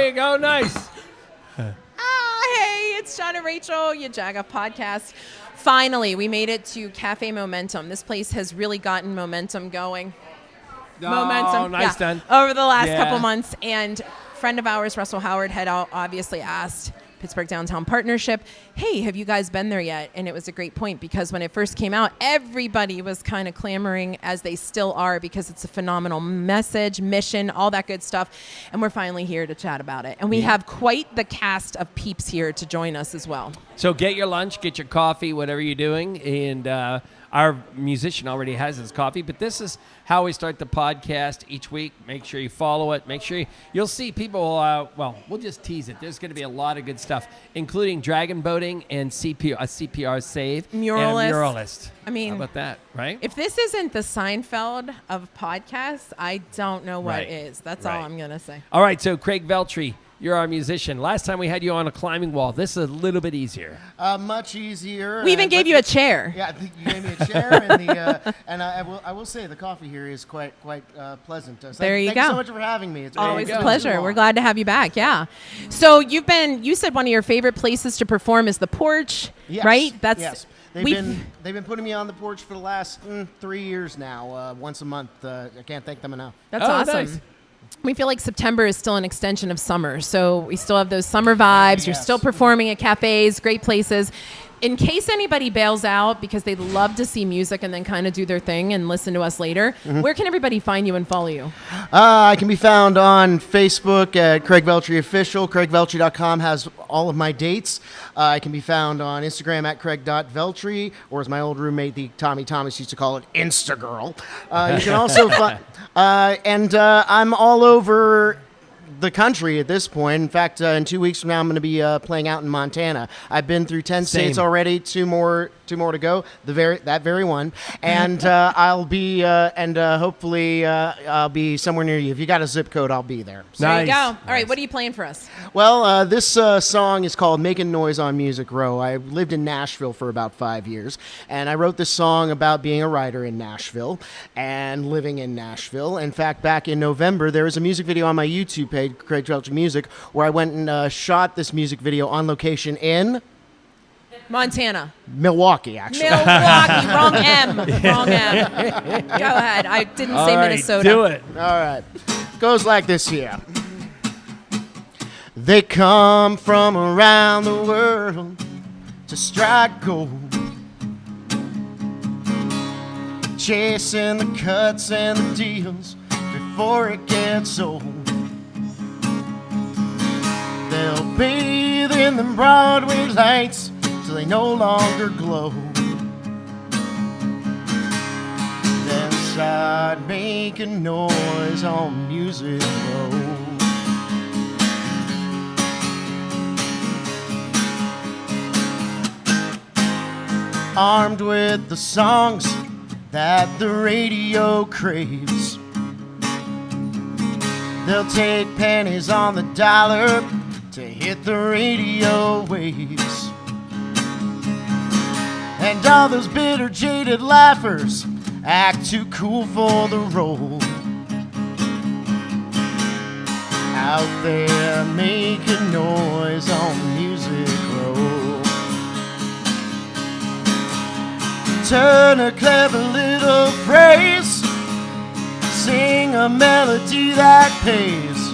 you go. Nice. Hey, it's John and Rachel, Yajagoff podcast. Finally, we made it to Cafe Momentum. This place has really gotten momentum going. Momentum. Nice done. Over the last couple months. And a friend of ours, Russell Howard, had obviously asked Pittsburgh Downtown Partnership, hey, have you guys been there yet? And it was a great point because when it first came out, everybody was kind of clamoring, as they still are, because it's a phenomenal message, mission, all that good stuff. And we're finally here to chat about it. And we have quite the cast of peeps here to join us as well. So get your lunch, get your coffee, whatever you're doing. And our musician already has his coffee, but this is how we start the podcast each week. Make sure you follow it. Make sure you'll see people, we'll just tease it. There's going to be a lot of good stuff, including dragon boating and CPR save. Muralist. I mean, how about that, right? If this isn't the Seinfeld of podcasts, I don't know what is. That's all I'm going to say. All right, so Craig Veltri, you're our musician. Last time we had you on a climbing wall. This is a little bit easier. Much easier. We even gave you a chair. Yeah, you gave me a chair, and I will say the coffee here is quite pleasant. So there you go. Thank you so much for having me. It's always a pleasure. We're glad to have you back. Yeah. So you said one of your favorite places to perform is the porch, right? Yes. They've been putting me on the porch for the last 3 years now, once a month. I can't thank them enough. That's awesome. Nice. We feel like September is still an extension of summer, so we still have those summer vibes. Yes. You're still performing at cafes, great places. In case anybody bails out because they'd love to see music and then kind of do their thing and listen to us later, where can everybody find you and follow you? I can be found on Facebook at Craig Veltri Official. CraigVeltri.com has all of my dates. I can be found on Instagram at Craig.Veltri, or as my old roommate, the Tommy Thomas, used to call it, Instagirl. You can also find... I'm all over the country at this point. In fact, in 2 weeks from now, I'm going to be playing out in Montana. I've been through 10 states already. Two more to go. That very one, and I'll be hopefully I'll be somewhere near you. If you got a zip code, I'll be there. So. There you go. All right, what are you playing for us? Well, this song is called "Making Noise on Music Row." I lived in Nashville for about 5 years, and I wrote this song about being a writer in Nashville and living in Nashville. In fact, back in November, there was a music video on my YouTube page, Craig Veltri Music, where I went and shot this music video on location in Montana. Milwaukee, actually. Milwaukee. Wrong M. Wrong M. Go ahead. I didn't say Minnesota. Do it. All right. Goes like this here. They come from around the world to strike gold, chasing the cuts and the deals before it gets old. They'll bathe in the Broadway lights till they no longer glow. Then start making noise on Music Row. Armed with the songs that the radio craves, they'll take pennies on the dollar to hit the radio waves. And all those bitter, jaded laughers act too cool for the role. Out there making noise on Music Row. Turn a clever little phrase, sing a melody that pays.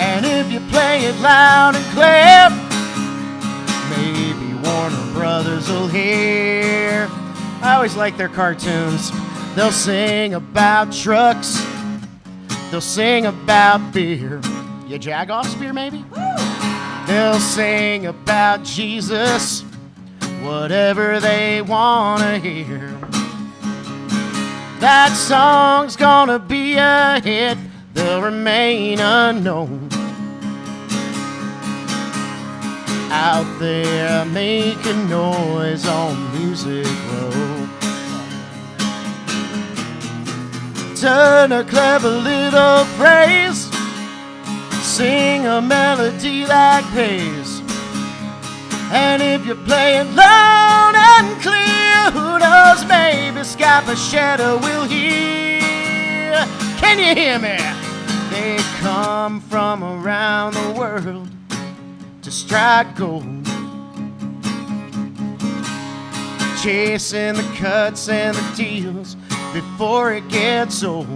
And if you play it loud and clear, maybe Warner Brothers will hear. I always like their cartoons. They'll sing about trucks, they'll sing about beer. Yajagoff's beer, maybe? They'll sing about Jesus, whatever they want to hear. That song's gonna be a hit, they'll remain unknown. Out there making noise on Music Row. Turn a clever little phrase, sing a melody that pays. And if you play it loud and clear, who knows, maybe Scott Bachetta will hear. Can you hear me? They come from around the world to strike gold, chasing the cuts and the deals before it gets old.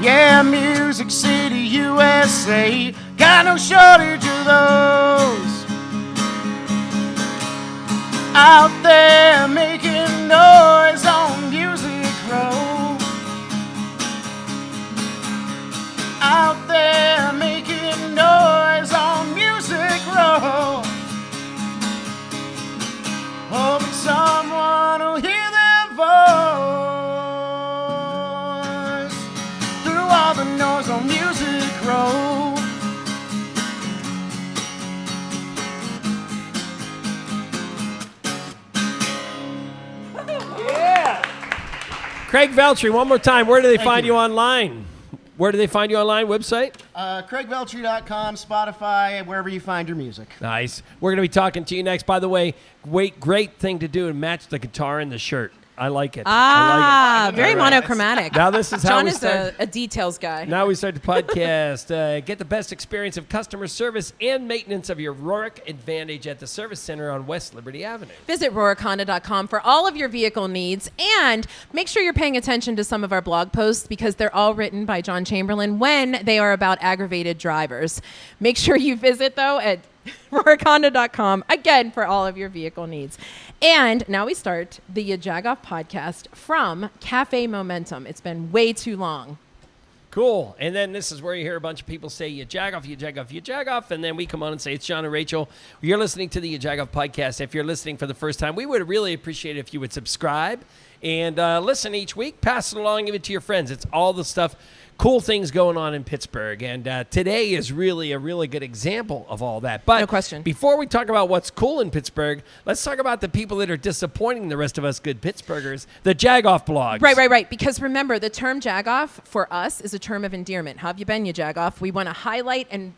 Yeah, Music City, USA, got no shortage of those out there making noise on Music Row. Out there making noise on Music Row. Hoping someone will hear their voice through all the noise on Music Row. Craig Veltri, one more time. Where do they find you online? Where do they find you online? Website? CraigVeltri.com, Spotify, wherever you find your music. Nice. We're going to be talking to you next. By the way, great thing to do and match the guitar and the shirt. I like it. I like it. Very monochromatic. Now this is how John we is start. a details guy. Now we start the podcast. Get the best experience of customer service and maintenance of your Rorick Advantage at the Service Center on West Liberty Avenue. Visit RorickHonda.com for all of your vehicle needs, and make sure you're paying attention to some of our blog posts because they're all written by John Chamberlain when they are about aggravated drivers. Make sure you visit, though, at RorickHonda.com, again, for all of your vehicle needs. And now we start the Yajagoff podcast from Cafe Momentum. It's been way too long. Cool. And then this is where you hear a bunch of people say Yajagoff, Yajagoff, Yajagoff, and then we come on and say it's John and Rachel. You're listening to the Yajagoff podcast. If you're listening for the first time, we would really appreciate it if you would subscribe and listen each week. Pass it along, give it to your friends. It's all the stuff, cool things going on in Pittsburgh. And today is really a really good example of all that. But no question. Before we talk about what's cool in Pittsburgh, let's talk about the people that are disappointing the rest of us good Pittsburghers, the Jagoff blogs. Right. Because remember, the term Jagoff for us is a term of endearment. How have you been, you Jagoff? We want to highlight and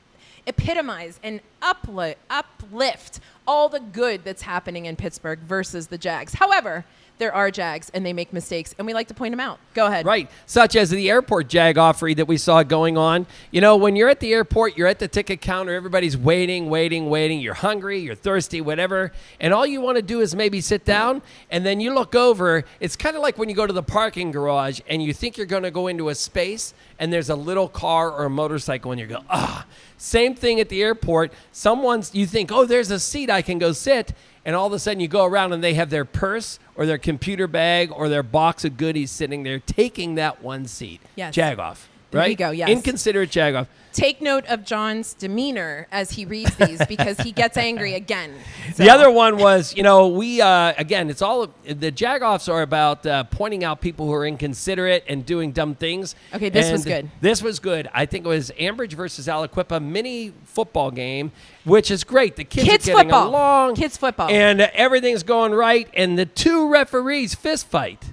epitomize and uplift all the good that's happening in Pittsburgh versus the Jags. However, there are Jags, and they make mistakes, and we like to point them out. Go ahead. Right, such as the airport Jagoffery that we saw going on. You know, when you're at the airport, you're at the ticket counter, everybody's waiting. You're hungry, you're thirsty, whatever, and all you want to do is maybe sit down, and then you look over. It's kind of like when you go to the parking garage, and you think you're going to go into a space, and there's a little car or a motorcycle, and you go, Same thing at the airport. You think, there's a seat I can go sit, and all of a sudden you go around and they have their purse or their computer bag or their box of goodies sitting there taking that one seat. Yes. Jagoff. There right? we go, yes. Inconsiderate Jagoff. Take note of John's demeanor as he reads these because he gets angry again. The other one was, we, again, it's all, the Jagoffs are about pointing out people who are inconsiderate and doing dumb things. Okay, this was good. This was good. I think it was Ambridge versus Aliquippa mini football game, which is great. The kids are getting along. Kids football. And everything's going right. And the two referees fist fight.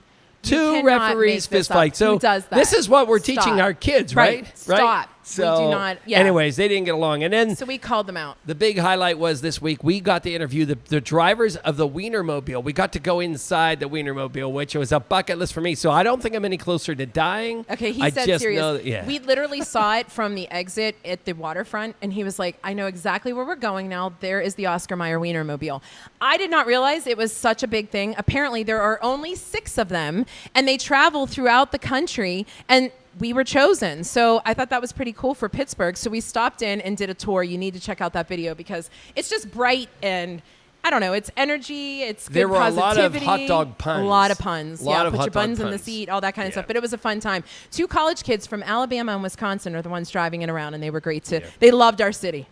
Two referees fist fight. So who does that? This is what we're teaching our kids, right? Stop. So, we do not. Yeah. Anyways, they didn't get along. And then so we called them out. The big highlight was this week, we got to interview the drivers of the Wienermobile. We got to go inside the Wienermobile, which was a bucket list for me. So I don't think I'm any closer to dying. Okay, he I said just serious. know that, yeah. We literally saw it from the exit at the waterfront, and he was like, I know exactly where we're going now. There is the Oscar Mayer Wienermobile. I did not realize it was such a big thing. Apparently, there are only 6 of them, and they travel throughout the country, and we were chosen. So I thought that was pretty cool for Pittsburgh. So we stopped in and did a tour. You need to check out that video because it's just bright and I don't know. It's energy. It's good There were positivity. a lot of hot dog puns. A lot of puns. A lot of put hot your dog buns in the puns. seat, all that kind of Yeah. stuff. But it was a fun time. 2 college kids from Alabama and Wisconsin are the ones driving it around, and they were great too. Yeah. They loved our city.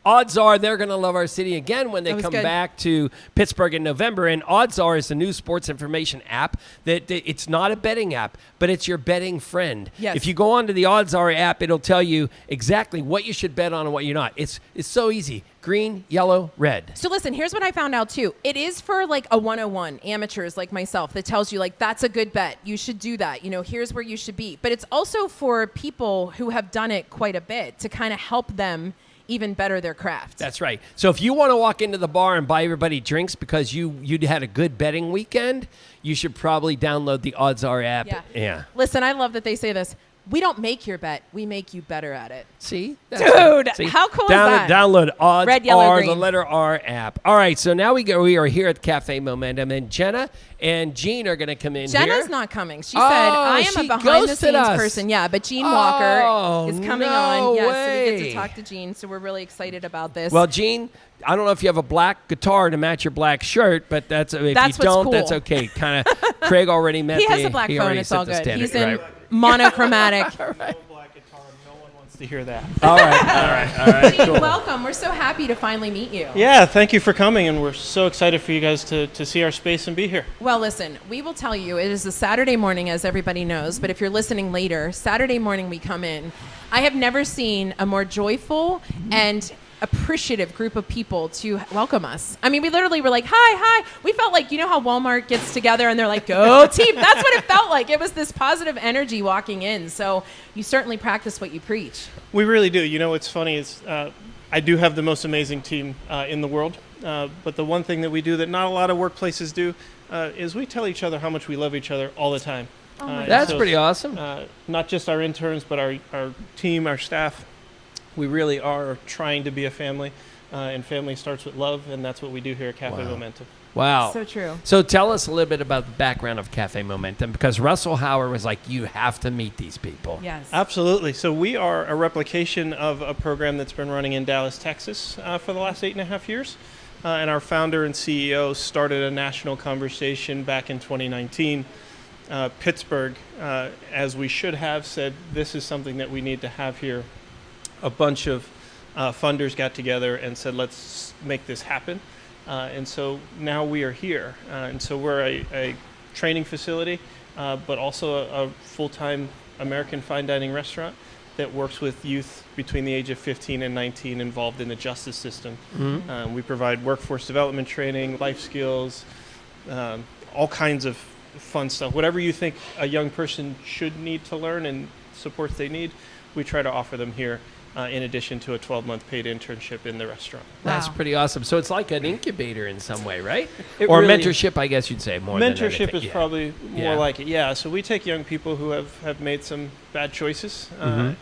Odds are they're going to love our city again when they That was come good. back to Pittsburgh in November. And Odds Are is a new sports information app that it's not a betting app, but it's your betting friend. Yes. If you go onto the Odds Are app, it'll tell you exactly what you should bet on and what you're not. It's so easy. Green, yellow, red. So listen, here's what I found out too. It is for like a 101, amateurs like myself, that tells you like, that's a good bet. You should do that. Here's where you should be. But it's also for people who have done it quite a bit to kind of help them even better their craft. That's right. So if you want to walk into the bar and buy everybody drinks because you had a good betting weekend, you should probably download the Odds Are app. Yeah. Listen, I love that they say this. We don't make your bet. We make you better at it. See? Dude, how cool is that? Download Odds Red, yellow, R, green. the letter R app. All right, so now we are here at Cafe Momentum, and Jenna and Jean are going to come in here. Jenna's not coming. She said, I am a behind-the-scenes person. Yeah, but Jean Walker is coming on. Yeah, so we get to talk to Jean, so we're really excited about this. Well, Jean, I don't know if you have a black guitar to match your black shirt, but if you what's don't, cool. That's okay. Kind of, Craig already met he has a black phone. It's all good. Standard, He's in right? monochromatic. Black guitar. No one wants to hear that. All right. Jean, welcome. We're so happy to finally meet you. Yeah, thank you for coming, and we're so excited for you guys to see our space and be here. Well, listen, we will tell you, it is a Saturday morning, as everybody knows, but if you're listening later, Saturday morning we come in. I have never seen a more joyful and appreciative group of people to welcome us. I mean, we literally were like, hi. We felt like, you know how Walmart gets together and they're like, go team. That's what it felt like. It was this positive energy walking in. So you certainly practice what you preach. We really do. You know, what's funny is I do have the most amazing team in the world, but the one thing that we do that not a lot of workplaces do is we tell each other how much we love each other all the time. That's pretty awesome. Not just our interns, but our team, our staff. We really are trying to be a family, and family starts with love, and that's what we do here at Cafe Momentum. Wow. So true. So tell us a little bit about the background of Cafe Momentum, because Russell Howard was like, you have to meet these people. Yes. Absolutely. So we are a replication of a program that's been running in Dallas, Texas for the last 8.5 years. And our founder and CEO started a national conversation back in 2019. Pittsburgh, as we should have, said, this is something that we need to have here. A bunch of funders got together and said, let's make this happen. And so now we are here. And so we're a training facility, but also a full-time American fine dining restaurant that works with youth between the age of 15 and 19 involved in the justice system. Mm-hmm. We provide workforce development training, life skills, all kinds of fun stuff. Whatever you think a young person should need to learn and supports they need, we try to offer them here. In addition to a 12-month paid internship in the restaurant. That's Wow. pretty awesome. So it's like an incubator in some way, right? It Or really- mentorship, I guess you'd say more Mentorship than anything. is probably more like it, yeah. So we take young people who have made some bad choices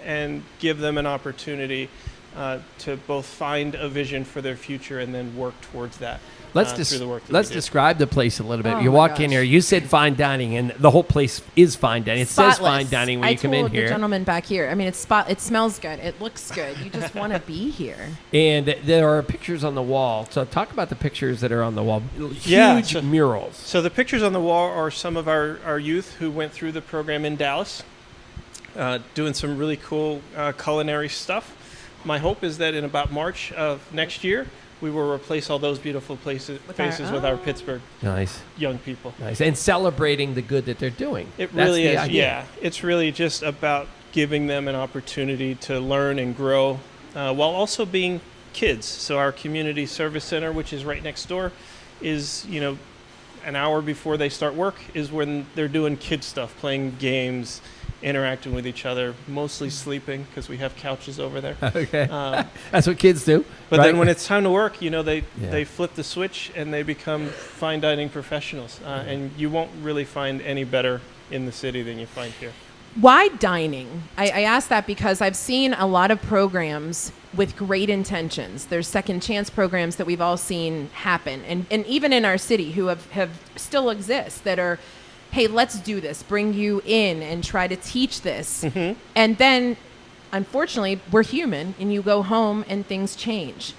and give them an opportunity to both find a vision for their future and then work towards that. Let's through the work that let's we do. describe the place a little bit. Oh You my walk gosh. in here, you said fine dining, and the whole place is fine dining. It says fine Spotless. dining when I you come in told here. the gentleman back here. I mean, it smells good. It looks good. You just want to be here. And there are pictures on the wall. So talk about the pictures that are on the wall. Huge Yeah, so- murals. So the pictures on the wall are some of our youth who went through the program in Dallas, doing some really cool culinary stuff. My hope is that in about March of next year, we will replace all those beautiful faces with our Pittsburgh Nice. young people. Nice. And celebrating the good that they're doing. It That's really the is, idea. yeah. It's really just about giving them an opportunity to learn and grow while also being kids. So our community service center, which is right next door, is, an hour before they start work is when they're doing kid stuff, playing games, interacting with each other, mostly sleeping because we have couches over there. Okay. That's what kids do. But right? then when it's time to work, they flip the switch and they become fine dining professionals. And you won't really find any better in the city than you find here. Why dining? I ask that because I've seen a lot of programs with great intentions. There's second chance programs that we've all seen happen. And even in our city who have still exist that are, hey, let's do this, bring you in and try to teach this. Mm-hmm. And then, unfortunately, we're human and you go home and things change.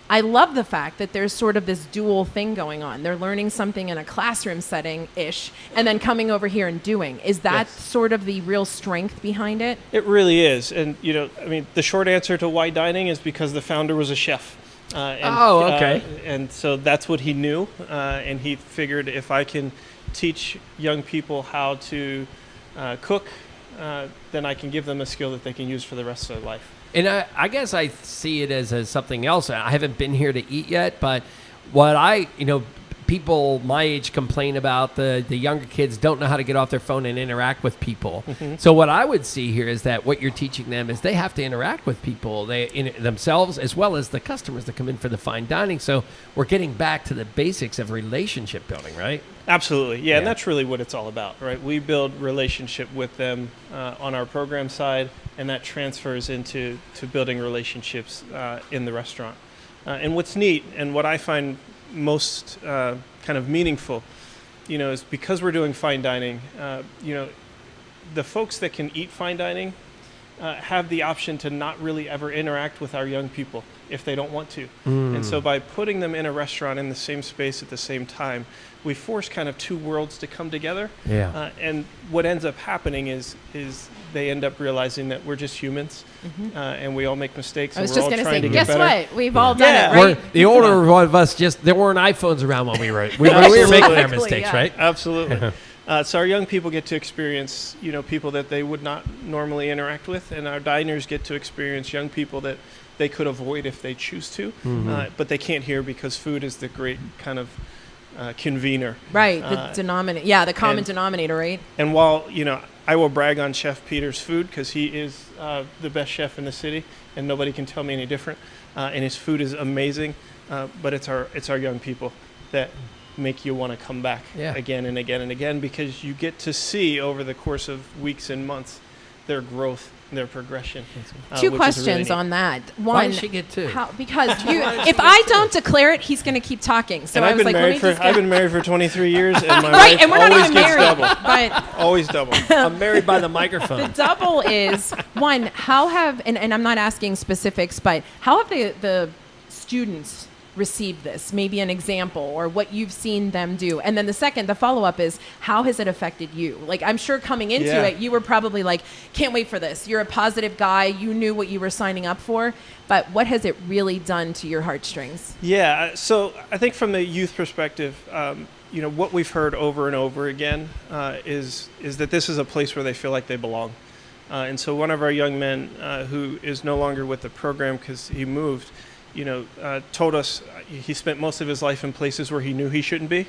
I love the fact that there's sort of this dual thing going on. They're learning something in a classroom setting-ish and then coming over here and doing. Is that Yes. sort of the real strength behind it? It really is. And, the short answer to why dining is because the founder was a chef. Okay. And so that's what he knew. And he figured if I can teach young people how to cook, then I can give them a skill that they can use for the rest of their life. And I guess I see it as something else. I haven't been here to eat yet, but what people my age complain about the younger kids don't know how to get off their phone and interact with people. So what I would see here is that what you're teaching them is they have to interact with people, themselves as well as the customers that come in for the fine dining. So we're getting back to the basics of relationship building, right? Absolutely. Yeah, and that's really what it's all about, right? We build relationship with them on our program side, and that transfers into building relationships in the restaurant. And what's neat and what I find most kind of meaningful, is because we're doing fine dining, the folks that can eat fine dining have the option to not really ever interact with our young people if they don't want to. And so by putting them in a restaurant in the same space at the same time, we force kind of two worlds to come together. Yeah. And what ends up happening is they end up realizing that we're just humans, and we all make mistakes. I was and just we're all going to trying say, to guess get better. what? We've all done Yeah. it, right? The older one of us, there weren't iPhones around when we were making our mistakes, yeah. right? Absolutely. So our young people get to experience, people that they would not normally interact with, and our diners get to experience young people that they could avoid if they choose to, but they can't here because food is the great kind of convener. Right, the denominator. Yeah, the common denominator, right? And while, I will brag on Chef Peter's food because he is the best chef in the city, and nobody can tell me any different. And his food is amazing, but it's our young people that make you want to come back again and again and again, because you get to see over the course of weeks and months their growth, their progression. Two questions on that. One, Why did she get two? Because if I don't declare it, he's going to keep talking. So and I was like, I've been married for 23 years, and my right, wife and we're not always even gets married, double. but Always double. I'm married by the microphone. the double is one. How have and I'm not asking specifics, but how have the students received this? Maybe an example or what you've seen them do. And then the follow-up is, how has it affected you? Like, I'm sure coming into it, you were probably like, can't wait for this. You're a positive guy. You knew what you were signing up for. But what has it really done to your heartstrings? Yeah, so I think from the youth perspective, what we've heard over and over again is that this is a place where they feel like they belong. And so one of our young men who is no longer with the program because he moved, told us he spent most of his life in places where he knew he shouldn't be.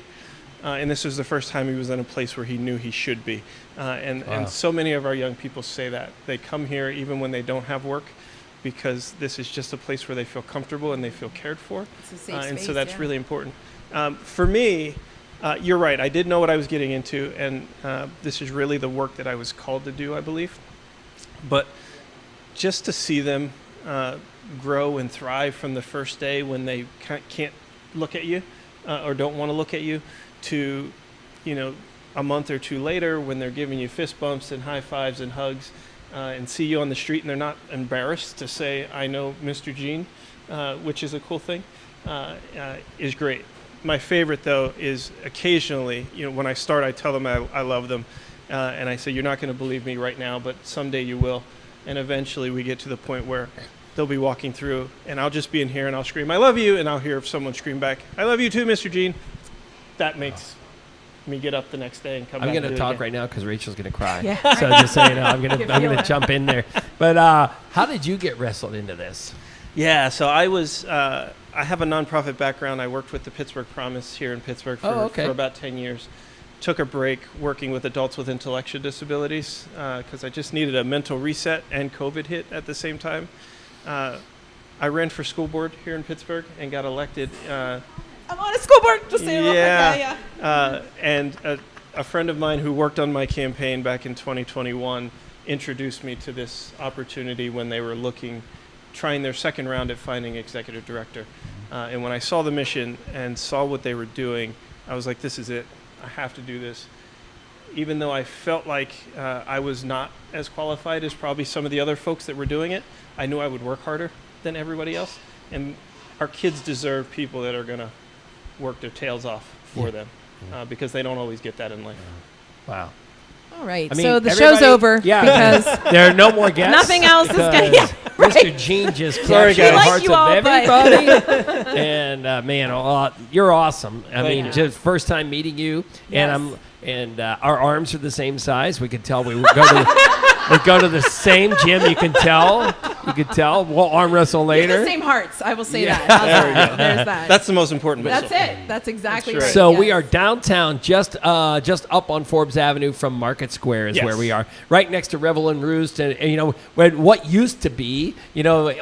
And this was the first time he was in a place where he knew he should be. And so many of our young people say that. They come here even when they don't have work, because this is just a place where they feel comfortable and they feel cared for. It's a safe and space, so that's really important. For me, you're right. I did know what I was getting into, and this is really the work that I was called to do, I believe. But just to see them grow and thrive from the first day when they can't look at you or don't want to look at you, to a month or two later when they're giving you fist bumps and high fives and hugs, and see you on the street and they're not embarrassed to say, I know Mr. Gene, which is a cool thing, is great. My favorite, though, is occasionally, when I start, I tell them I love them, and I say, you're not going to believe me right now, but someday you will. And eventually we get to the point where they'll be walking through, and I'll just be in here and I'll scream, I love you, and I'll hear someone scream back, I love you too, Mr. Gene. That makes me get up the next day and come back. I'm going to and talk again. right now because Rachel's going to cry. Yeah. So just so you know, I'm going to jump in there. But how did you get wrestled into this? Yeah, so I have a nonprofit background. I worked with the Pittsburgh Promise here in Pittsburgh for about 10 years. Took a break working with adults with intellectual disabilities because I just needed a mental reset, and COVID hit at the same time. I ran for school board here in Pittsburgh and got elected. I'm on a school board, just saying. And a friend of mine who worked on my campaign back in 2021 introduced me to this opportunity when they were trying their second round at finding executive director. And when I saw the mission and saw what they were doing, I was like, this is it. I have to do this. Even though I felt like I was not as qualified as probably some of the other folks that were doing it, I knew I would work harder than everybody else. And our kids deserve people that are going to work their tails off for them, because they don't always get that in life. Wow. All right, I mean, so the show's over because there are no more guests. nothing else is going to... Mr. Gene just Sorry, captured the guys. hearts You all, of everybody. And man, you're awesome. I mean, you. just first time meeting you, Yes. and and our arms are the same size. We could tell we would go to the same gym. You can tell. We'll arm wrestle We have later. the same hearts. I will say Yeah. that. There we go. There's that. That's the most important. That's it. That's exactly That's right. right. So Yes. we are downtown, just up on Forbes Avenue from Market Square is Yes. where we are, right next to Revel and Roost, and when what used to be,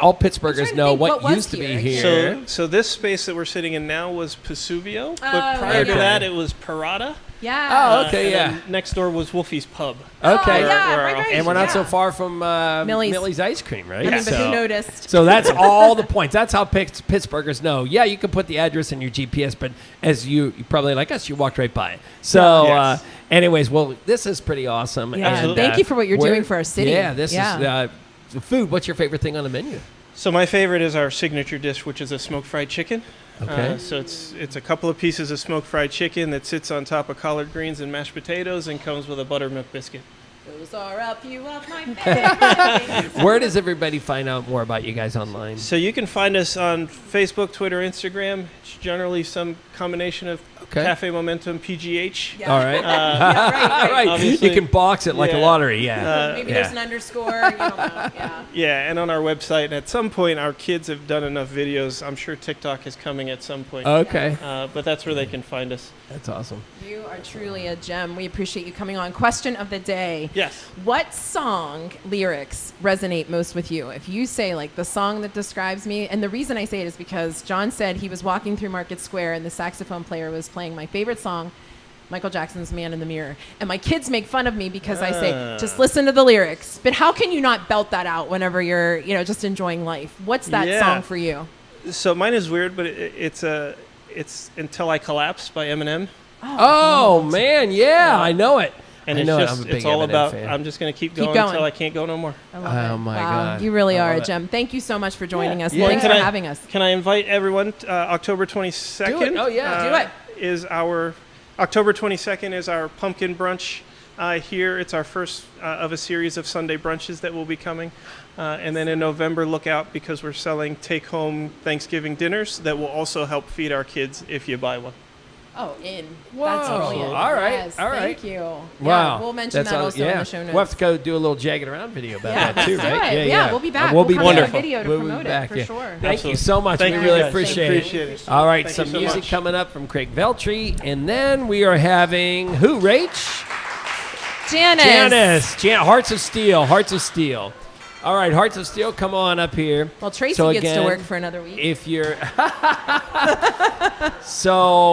all Pittsburghers trying to know think what what was used to be here. here. So this space that we're sitting in now was Vesuvio, but Oh, prior to okay. that it was Parada. Yeah. Oh, okay, and yeah. then next door was Wolfie's Pub. Okay, Oh, yeah, Where our right. and we're not so Yeah. far from Millie's. Millie's Ice Cream, right? I mean, but who noticed? So that's all the points. That's how Pittsburghers know. Yeah, you can put the address in your GPS, but as you probably like us, you walked right by it. So, Yes. anyways, well, this is pretty awesome. Yeah. And, Thank you for what you're we're- doing for our city. Yeah, this Yeah. is the food. What's your favorite thing on the menu? So my favorite is our signature dish, which is a smoked fried chicken. Okay. So it's a couple of pieces of smoked fried chicken that sits on top of collard greens and mashed potatoes and comes with a buttermilk biscuit. Those are a few of my favorites. Where does everybody find out more about you guys online? So you can find us on Facebook, Twitter, Instagram. It's generally some combination of Okay. Cafe Momentum, PGH. Yeah. All right. Yeah, right. Right. Obviously. You can box it like a Yeah. lottery. Yeah. Maybe yeah. there's an underscore. You don't know. Yeah. Yeah, and on our website. And at some point, our kids have done enough videos. I'm sure TikTok is coming at some point. Okay. But that's where they can find us. That's awesome. You are truly a gem. We appreciate you coming on. Question of the day. Yes. What song lyrics resonate most with you? If you say like the song that describes me, and the reason I say it is because John said he was walking through Market Square and the saxophone player was playing my favorite song, Michael Jackson's Man in the Mirror. And my kids make fun of me because I say, just listen to the lyrics. But how can you not belt that out whenever you're, just enjoying life? What's that Yeah. song for you? So mine is weird, but it's Until I Collapse by Eminem. Oh man, yeah, I know it. And I it's know it. just, I'm a big it's all Eminem about, fan. I'm just going to keep Keep going going. until I can't go no more. I love Oh it. my Wow. God. You really I are a love it. gem. Thank you so much for joining us. Yeah. Thanks Can for I- having us. Can I invite everyone? October 22nd. Do it. Oh, yeah. Do it. Is our October 22nd is our pumpkin brunch here. It's our first of a series of Sunday brunches that will be coming. And then in November, look out because we're selling take-home Thanksgiving dinners that will also help feed our kids if you buy one. Oh, in. Whoa. That's totally in. All right. Yes, all right. Thank you. Wow. Yeah, we'll mention That's that all- also in the show notes. We'll have to go do a little jagged around video about Yeah, that too, let's do right? it. Yeah, we'll be back. We'll be We'll come back. with a video to We'll be promote back, it for yeah. sure. Thank you Absolutely. so much. Thank we you, really guys. appreciate it. Appreciate it. All right, Thank some you so music much. coming up from Craig Veltri, and then we are having who? Rach? Janice. Hearts of Steel. Hearts of Steel. All right, Hearts of Steel, come on up here. Well, Tracy So gets to again, work for another week. If you're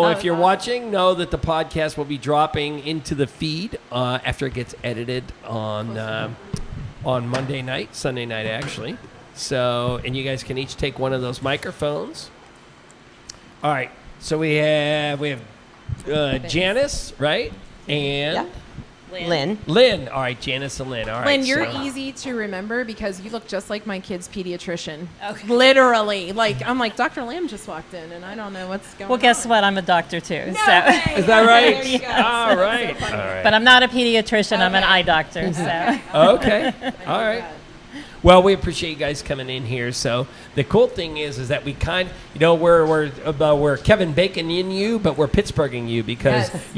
if you're watching, know that the podcast will be dropping into the feed after it gets edited on Monday night, Sunday night actually. So, and you guys can each take one of those microphones. All right. So we have Janice, right? And Lynn. Lynn. All right, Janice and Lynn. All right. Lynn, you're so- easy to remember because you look just like my kid's pediatrician. Okay. Literally. I'm like, Dr. Lamb just walked in and I don't know what's going on. Well, guess what? I'm a doctor too. No so. way. Is that right? There you go. All right. All right. But I'm not a pediatrician. I'm an Okay. eye doctor. So. Okay. All right. Well, we appreciate you guys coming in here. So the cool thing is that we we're Kevin Bacon in you, but we're Pittsburghing you because Yes.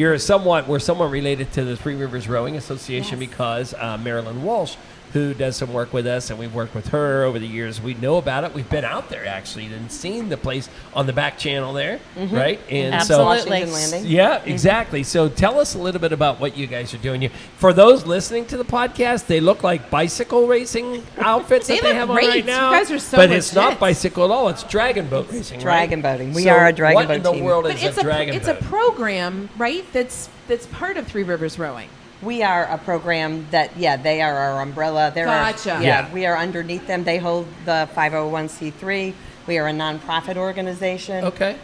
we're somewhat related to the Three Rivers Rowing Association because Marilyn Walsh, who does some work with us, and we've worked with her over the years. We know about it. We've been out there actually and seen the place on the back channel there, right? And Absolutely. Washington Landing. yeah, exactly. So tell us a little bit about what you guys are doing. For those listening to the podcast, they look like bicycle racing outfits They that they look have great. on right You now. guys are so but it's not legit. bicycle at all. It's dragon boat racing, Dragon right? boating. We are a dragon what boat in the team. world But is it's a dragon it's boat? a program, right? That's part of Three Rivers Rowing. We are a program that, they are our umbrella. They're Gotcha. Our, Yeah. we are underneath them. They hold the 501c3. We are a nonprofit organization. Okay.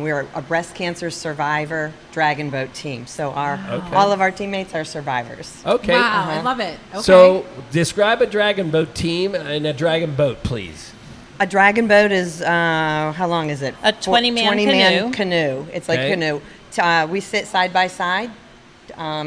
We are a breast cancer survivor dragon boat team. So Okay. all of our teammates are survivors. Okay. Wow, I love it. Okay. So describe a dragon boat team and a dragon boat, please. A dragon boat is, how long is it? A 20-man 20-man canoe. It's like Okay. canoe. We sit side by side,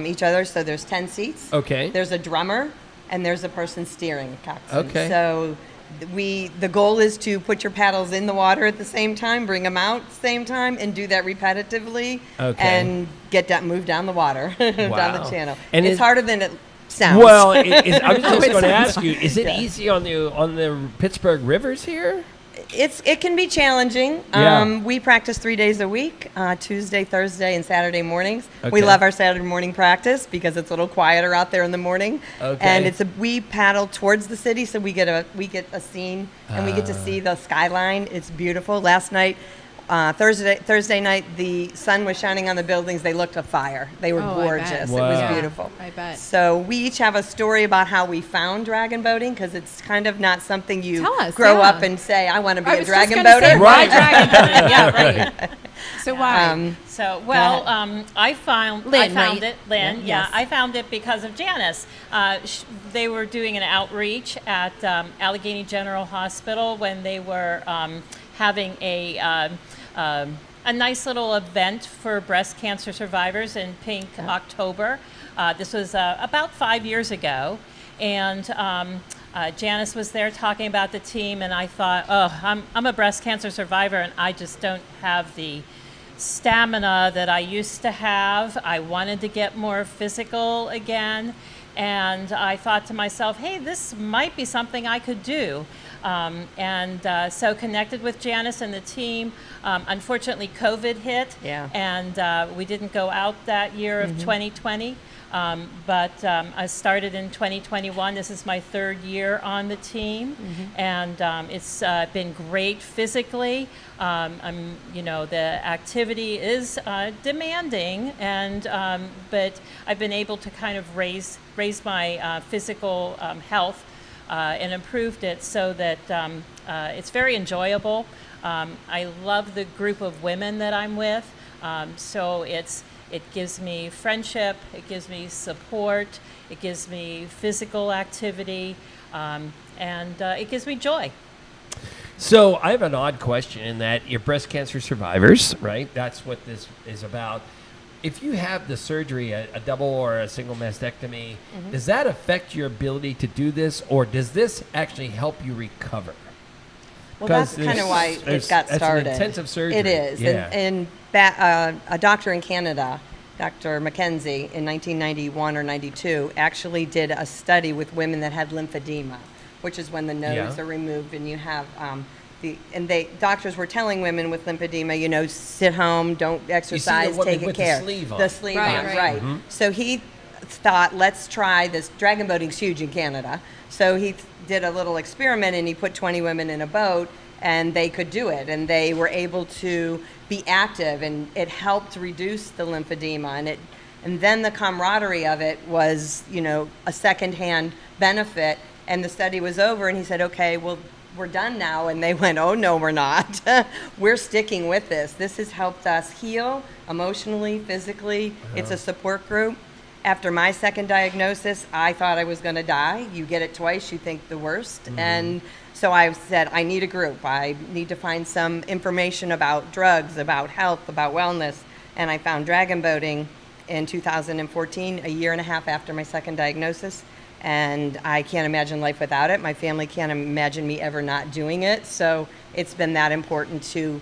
each other, so there's 10 seats. Okay. There's a drummer, and there's a person steering, a coxswain. Okay. So The goal is to put your paddles in the water at the same time, bring them out at the same time, and do that repetitively, and move down the water, down the channel. And it's harder than it sounds. Well, I was just going to ask you: is it easy on the Pittsburgh rivers here? It can be challenging. Yeah. We practice 3 days a week, Tuesday, Thursday, and Saturday mornings. Okay. We love our Saturday morning practice because it's a little quieter out there in the morning. Okay. And we paddle towards the city, so we get a scene, and we get to see the skyline. It's beautiful. Last night, Thursday night, the sun was shining on the buildings. They looked afire. They were gorgeous. Wow. It was Yeah, beautiful. I bet. So we each have a story about how we found dragon boating, because it's kind of not something you Tell us, grow yeah. up and say, I want to be I a was dragon just gonna boater. say, why dragon boating? Yeah, right. So why? So, I found Lynn, right? it, Lynn. Yeah, Yes. I found it because of Janice. They were doing an outreach at Allegheny General Hospital when they were having a nice little event for breast cancer survivors in Pink October. This was about 5 years ago, and Janice was there talking about the team, and I thought, I'm a breast cancer survivor, and I just don't have the stamina that I used to have. I wanted to get more physical again, and I thought to myself, hey, this might be something I could do. So connected with Janice and the team. Unfortunately, COVID hit, and we didn't go out that year of 2020. But I started in 2021. This is my third year on the team, and it's been great physically. The activity is demanding, but I've been able to kind of raise my physical health and improved it so that it's very enjoyable. I love the group of women that I'm with, so it gives me friendship, it gives me support, it gives me physical activity, and it gives me joy. So I have an odd question in that you're breast cancer survivors, right? That's what this is about. If you have the surgery, a double or a single mastectomy, does that affect your ability to do this, or does this actually help you recover? Well, that's kind of why it got started. It's an intensive surgery. It is. Yeah. And a doctor in Canada, Dr. Mackenzie, in 1991 or 92, actually did a study with women that had lymphedema, which is when the nodes are removed and you have doctors were telling women with lymphedema, sit home, don't exercise, take with care. The sleeve on. The sleeve Right, on, right. right. Mm-hmm. So he thought, let's try this. Dragon boating's huge in Canada. So he did a little experiment and he put 20 women in a boat and they could do it. And they were able to be active and it helped reduce the lymphedema. And then the camaraderie of it was, a secondhand benefit. And the study was over and he said, okay, well, we're done now. And they went, oh, no, we're not. We're sticking with this. This has helped us heal emotionally, physically. It's a support group. After my second diagnosis, I thought I was going to die. You get it twice, you think the worst. And so I said, I need a group. I need to find some information about drugs, about health, about wellness. And I found Dragon Boating in 2014, a year and a half after my second diagnosis. And I can't imagine life without it. My family can't imagine me ever not doing it. So it's been that important to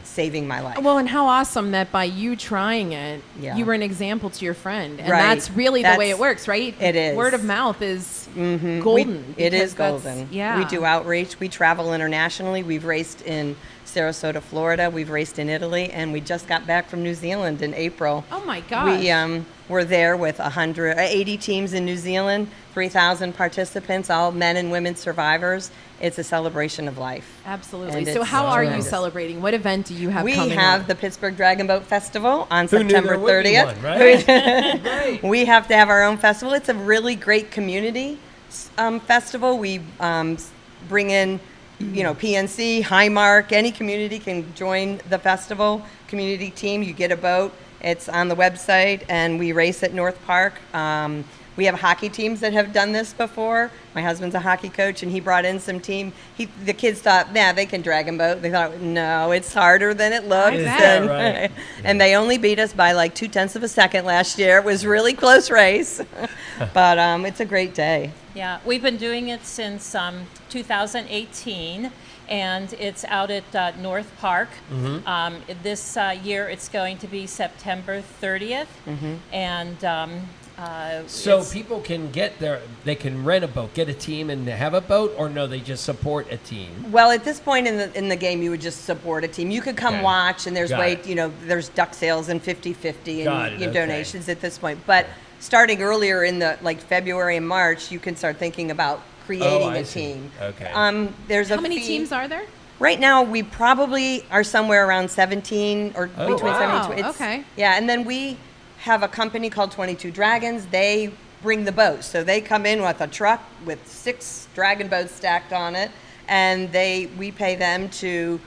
saving my life. Well, and how awesome that by you trying it, Yeah. you were an example to your friend. And Right. that's really the way it That's- works, right? it is. Word of mouth is golden. It is because that's- golden. Yeah. We do outreach. We travel internationally. We've raced in Sarasota, Florida. We've raced in Italy. And we just got back from New Zealand in April. Oh, my gosh. We were there with 80 teams in New Zealand, 3,000 participants, all men and women survivors. It's a celebration of life. Absolutely. And So it's how are you tremendous. celebrating? What event do you have We coming have up? the Pittsburgh Dragon Boat Festival on Who knew September there would be 30th. one, right? Right. We have to have our own festival. It's a really great community festival. We bring in, PNC, Highmark, any community can join the festival. Community team, you get a boat. It's on the website, and we race at North Park. We have hockey teams that have done this before. My husband's a hockey coach, and he brought in some team. The kids thought, they can dragon boat. They thought, no, it's harder than it looks. Is that right? And they only beat us by like 0.2 of a second last year. It was a really close race, but it's a great day. Yeah, we've been doing it since 2018, and it's out at North Park. This year it's going to be September 30th, and So it's- people can get there, they can rent a boat, get a team and have a boat, or no, they just support a team? Well, at this point in the game, you would just support a team. You could come Okay. watch, and there's Got it. there's duck sales and 50-50 Got and it, okay. donations at this point. But starting earlier in the February and March, you can start thinking about creating I a see. team. Okay. There's a How many fee. teams are there? Right now, we probably are somewhere around 17 or Oh, between wow. 17. It's- Okay. Yeah, and then we have a company called 22 Dragons. They bring the boats. So they come in with a truck with 6 dragon boats stacked on it, and we pay them to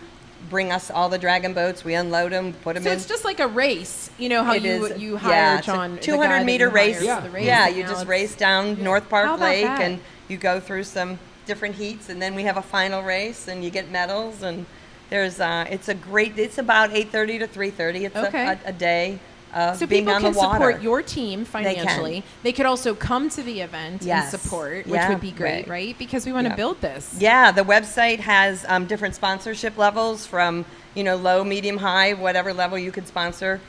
bring us all the dragon boats. We unload them, put them So in. it's just like a race. You know how It you is- you yeah, hire it's a John, the guy 200-meter that you race. hire for the race, Yeah, and you now just it's- race down North How Park about Lake, that? and you go through some different heats, and then we have a final race, and you get medals, and there's it's about 8:30 to 3:30. It's Okay. a day of So being people on the can water. support your team financially. can. They could also come to the event Yes. and support, which Yeah, would be great, right? Because we want to Yeah. build this. Yeah, the website has different sponsorship levels from low, medium, high, whatever level you could sponsor.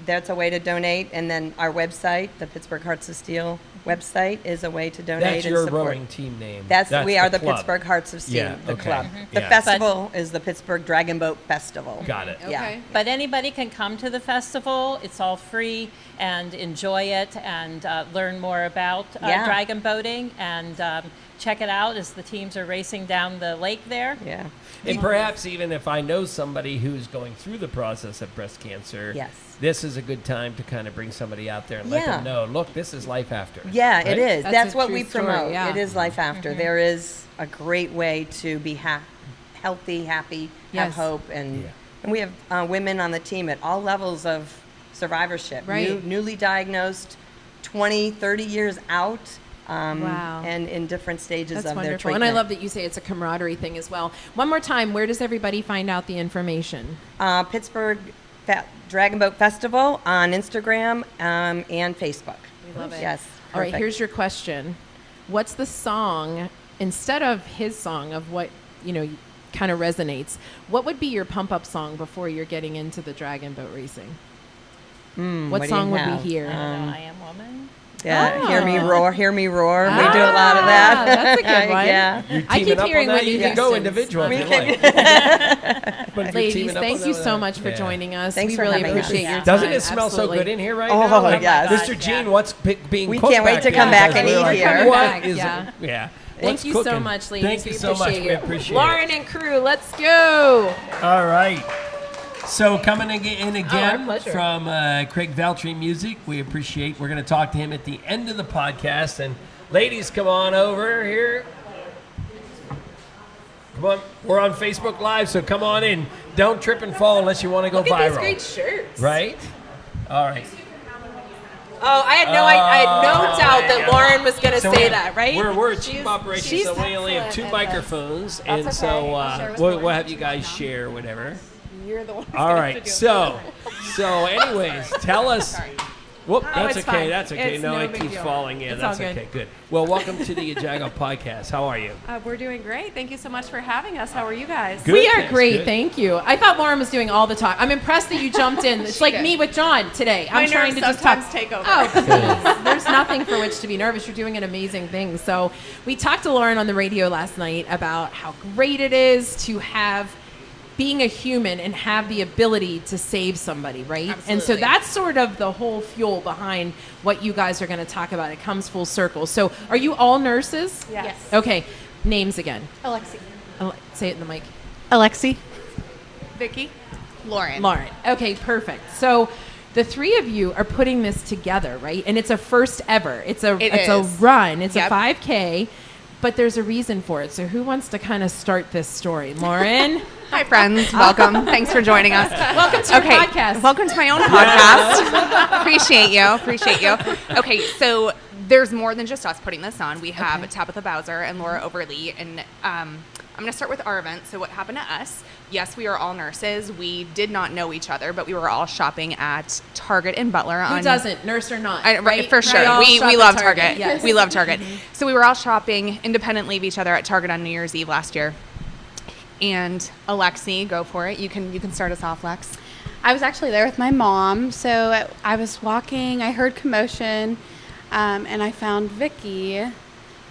That's a way to donate, and then our website, the Pittsburgh Hearts of Steel website, is a way to donate That's and your support. rowing team name. We are the club. Pittsburgh Hearts of Steel, Yeah, the okay. club. Mhm. The Yeah. festival is the Pittsburgh Dragon Boat Festival. Got it. Yeah. Okay. But anybody can come to the festival. It's all free and enjoy it and learn more about Yeah. dragon boating and check it out as the teams are racing down the lake there. Yeah. And perhaps even if I know somebody who's going through the process of breast cancer, Yes. this is a good time to kind of bring somebody out there and let Yeah. them know, look, this is life after. Yeah, right? it is. That's That's a what true we story, promote. yeah. It is life after. There is a great way to be healthy, happy, have Yes. hope, and Yeah. and we have women on the team at all levels of survivorship. Right. Newly diagnosed, 20, 30 years out, Wow. and in different stages That's of their wonderful. treatment. And I love that you say it's a camaraderie thing as well. One more time, where does everybody find out the information? Pittsburgh Dragon Boat Festival on Instagram and Facebook. We love it. Yes. All right, perfect. here's your question. What's the song, instead of his song of what, kind of resonates, what would be your pump-up song before you're getting into the dragon boat racing? What do you song would have? we hear? I don't know, I Am Woman. Yeah, hear me Oh. roar, hear me roar. We do a lot of that. Ah, that's a good one. Yeah. You're I teaming keep up hearing on that? Whitney You can go Houston's. individual if We you can- like. But if you're Ladies, teaming up thank on you that so one, much for yeah. joining us. Thanks we for really having us. appreciate your time. Doesn't it smell Absolutely. so good in here right Oh, now? yes. Mr. Gene, what's being We cooked can't wait back to there? come back Because and we're eat like, here. What Back, is yeah. it? Yeah. Thank What's you so cooking? much, ladies. Thank you We so much. appreciate We you. appreciate Lauren it. and crew, let's go. All right. So coming in again pleasure. from Craig Veltri Music, we appreciate. We're going to talk to him at the end of the podcast. And ladies, come on over here. Come on, we're on Facebook Live, so come on in. Don't trip and fall unless you want to go Look viral. at these great shirts. Right? All right. Oh, I had no doubt that Lauren was going to So say we're- that, right? We're a cheap operation, she's so we only have 2 microphones, and okay. so I'll share with we'll have you guys share whatever. You're the one. who's All gonna right. have to do it. So anyways, tell us. Whoop, that's it's okay. fine. That's okay. It's No, no it big keeps deal. falling in. It's That's all good. okay. Good. Well, welcome to the Yajagoff podcast. How are you? We're doing great. Thank you so much for having us. How are you guys? Good. We are Thanks, great, good. thank you. I thought Lauren was doing all the talk. I'm impressed that you jumped in. It's like did. me with John today. My I'm trying nerves to just talk. sometimes take over. Oh, please. There's nothing for which to be nervous. You're doing an amazing thing. So we talked to Lauren on the radio last night about how great it is to have being a human and have the ability to save somebody, right? And so Absolutely. that's sort of the whole fuel behind what you guys are going to talk about. It comes full circle. So are you all nurses? Yes. Okay. Names again. Alexi. Say it in the mic. Alexi. Vicky. Lauren. Lauren. Okay, perfect. So the three of you are putting this together, right? And it's a first ever. It's a It it's a is. run. It's Yep. a 5K. but there's a reason for it. So who wants to kind of start this story? Lauren? Hi, friends. Welcome. Thanks for joining us. Welcome to your podcast. Welcome to my own podcast. Appreciate you. Okay, so there's more than just us putting this on. We have Tabitha Bowser and Laura Overly, and I'm going to start with our event. So what happened to us? Yes, we are all nurses. We did not know each other, but we were all shopping at Target in Butler. Who doesn't? Nurse or not? Right, for sure. We love Target. Yes. We love Target. So we were all shopping independently of each other at Target on New Year's Eve last year. And Alexi, go for it. You can start us off, Lex. I was actually there with my mom. So I was walking, I heard commotion, and I found Vicky,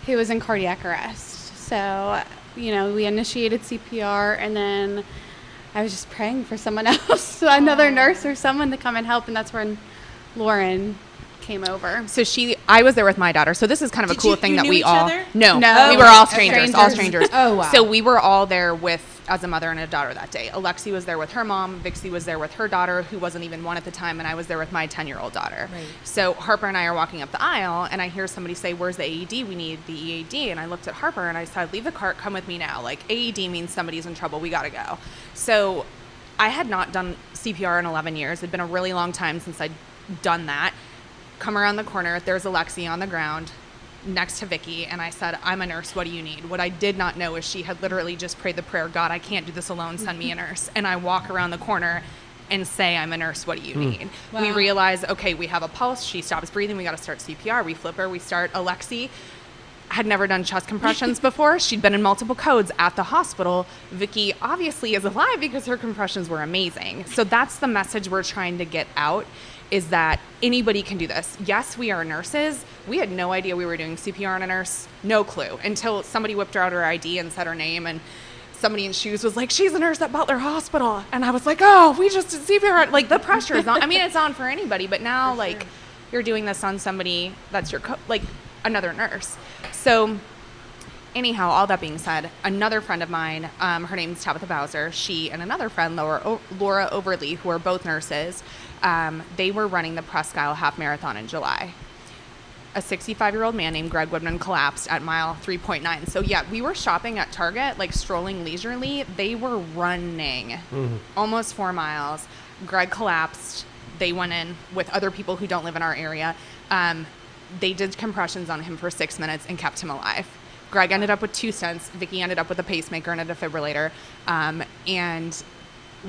who was in cardiac arrest. So, we initiated CPR, and then I was just praying for someone else, another nurse or someone to come and help, and that's when Lauren came over. So I was there with my daughter. So this is kind of a cool thing that we all. Other? No, No. we were all strangers, all strangers. Oh, wow. So we were all there as a mother and a daughter that day. Alexi was there with her mom. Vixie was there with her daughter, who wasn't even one at the time, and I was there with my 10-year-old daughter. Right. So Harper and I are walking up the aisle, and I hear somebody say, "Where's the AED? We need the EAD." And I looked at Harper and I said, "Leave the cart, come with me now. Like, AED means somebody's in trouble. We gotta go." So I had not done CPR in 11 years. It'd been a really long time since I'd done that. Come around the corner, there's Alexi on the ground next to Vicky, and I said, "I'm a nurse, what do you need?" What I did not know is she had literally just prayed the prayer, "God, I can't do this alone, send me a nurse." And I walk around the corner and say, "I'm a nurse, what do you need?" Wow. We realize, okay, we have a pulse, she stops breathing, we got to start CPR. We flip her, we start. Alexi had never done chest compressions before. She'd been in multiple codes at the hospital. Vicky obviously is alive because her compressions were amazing. So that's the message we're trying to get out, is that anybody can do this. Yes, we are nurses. We had no idea we were doing CPR on a nurse. No clue, until somebody whipped out her ID and said her name, and somebody in shoes was like, "She's a nurse at Butler Hospital." And I was like, "Oh, we just did CPR." Like, the pressure is on. I mean, it's on for anybody, but now, you're doing this on somebody that's your another nurse. So anyhow, all that being said, another friend of mine, her name's Tabitha Bowser, she and another friend, Laura Overly, who are both nurses, they were running the Presque Isle Half Marathon in July. A 65-year-old man named Greg Woodman collapsed at mile 3.9. So yeah, we were shopping at Target, strolling leisurely. They were running almost 4 miles. Greg collapsed. They went in with other people who don't live in our area. They did compressions on him for 6 minutes and kept him alive. Greg ended up with 2 stents. Vicky ended up with a pacemaker and a defibrillator. And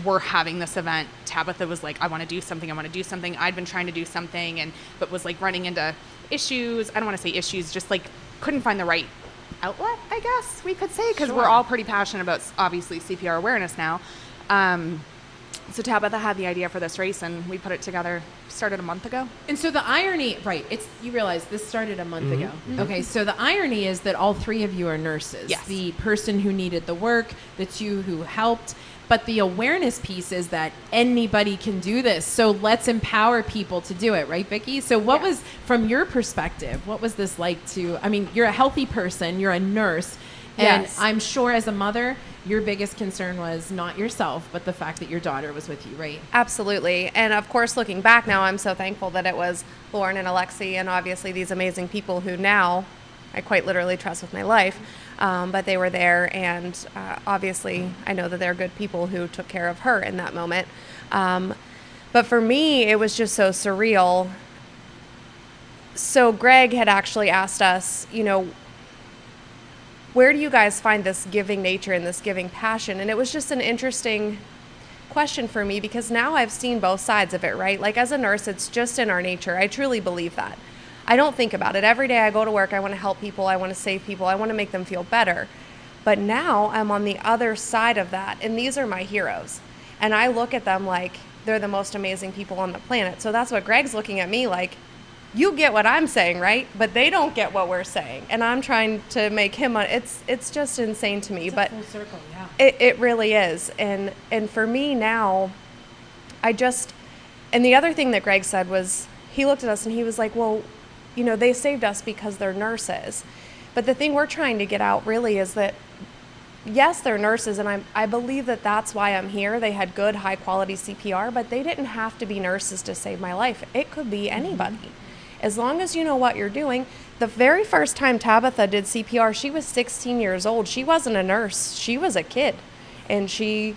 we're having this event. Tabitha was like, "I want to do something. I'd been trying to do something, but was running into issues. I don't want to say issues, just couldn't find the right outlet, I guess we could say, because we're all pretty passionate about, obviously, CPR awareness now. So Tabitha had the idea for this race, and we put it together, started a month ago. And so the irony, right, you realize this started a month ago. Okay, so the irony is that all three of you are nurses. Yes. The person who needed the work, the two who helped, but the awareness piece is that anybody can do this. So let's empower people to do it, right, Vicki? So what was, from your perspective, what was this like you're a healthy person, you're a nurse, and Yes. I'm sure as a mother, your biggest concern was not yourself, but the fact that your daughter was with you, right? Absolutely. And of course, looking back now, I'm so thankful that it was Lauren and Alexi and obviously these amazing people who now I quite literally trust with my life. But they were there, and obviously I know that they're good people who took care of her in that moment. But for me, it was just so surreal. So Greg had actually asked us, where do you guys find this giving nature and this giving passion? And it was just an interesting question for me, because now I've seen both sides of it, right? As a nurse, it's just in our nature. I truly believe that. I don't think about it. Every day I go to work, I want to help people, I want to save people, I want to make them feel better. But now I'm on the other side of that, and these are my heroes. And I look at them like they're the most amazing people on the planet. So that's what Greg's looking at me like, you get what I'm saying, right? But they don't get what we're saying. And I'm trying to make him, it's just insane to me. It's but a full circle, yeah. It really is. And for me now, and the other thing that Greg said was, he looked at us and he was like, well, they saved us because they're nurses. But the thing we're trying to get out really is that, yes, they're nurses, and I believe that that's why I'm here. They had good, high-quality CPR, but they didn't have to be nurses to save my life. It could be anybody. As long as you know what you're doing. The very first time Tabitha did CPR, she was 16 years old. She wasn't a nurse. She was a kid, and she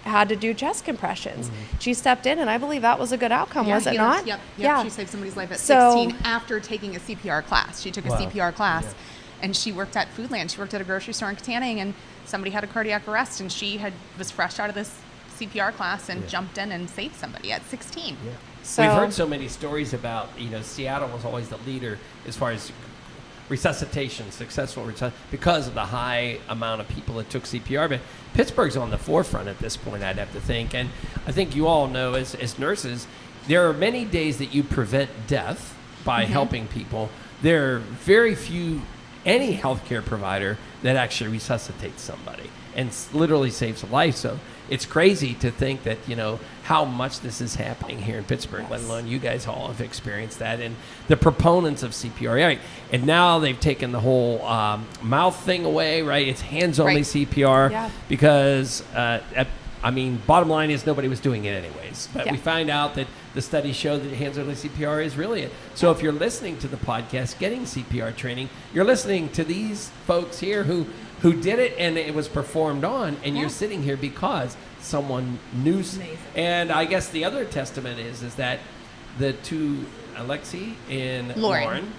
had to do chest compressions. She stepped in, and I believe that was a good outcome, was it not? Yep. Yeah. She saved somebody's life at So- 16 after taking a CPR class. She took a CPR class, and she worked at Foodland. She worked at a grocery store in Katanning, and somebody had a cardiac arrest, and she was fresh out of this CPR class and jumped in and saved somebody at 16. Yeah. So- We've heard so many stories about, Seattle was always the leader as far as resuscitation, successful resuscitation, because of the high amount of people that took CPR. But Pittsburgh's on the forefront at this point, I'd have to think. And I think you all know as nurses, there are many days that you prevent death by helping people. There are very few, any healthcare provider that actually resuscitates somebody and literally saves a life. So it's crazy to think that, how much this is happening here in Pittsburgh, let alone you guys all have experienced that. And the proponents of CPR, right? And now they've taken the whole mouth thing away, right? It's hands-only CPR because, bottom line is nobody was doing it anyways. But we find out that the studies show that hands-only CPR is really it. So if you're listening to the podcast, getting CPR training, you're listening to these folks here who did it and it was performed on, and you're sitting here because someone knew. And I guess the other testament is that the two, Alexi and Lauren,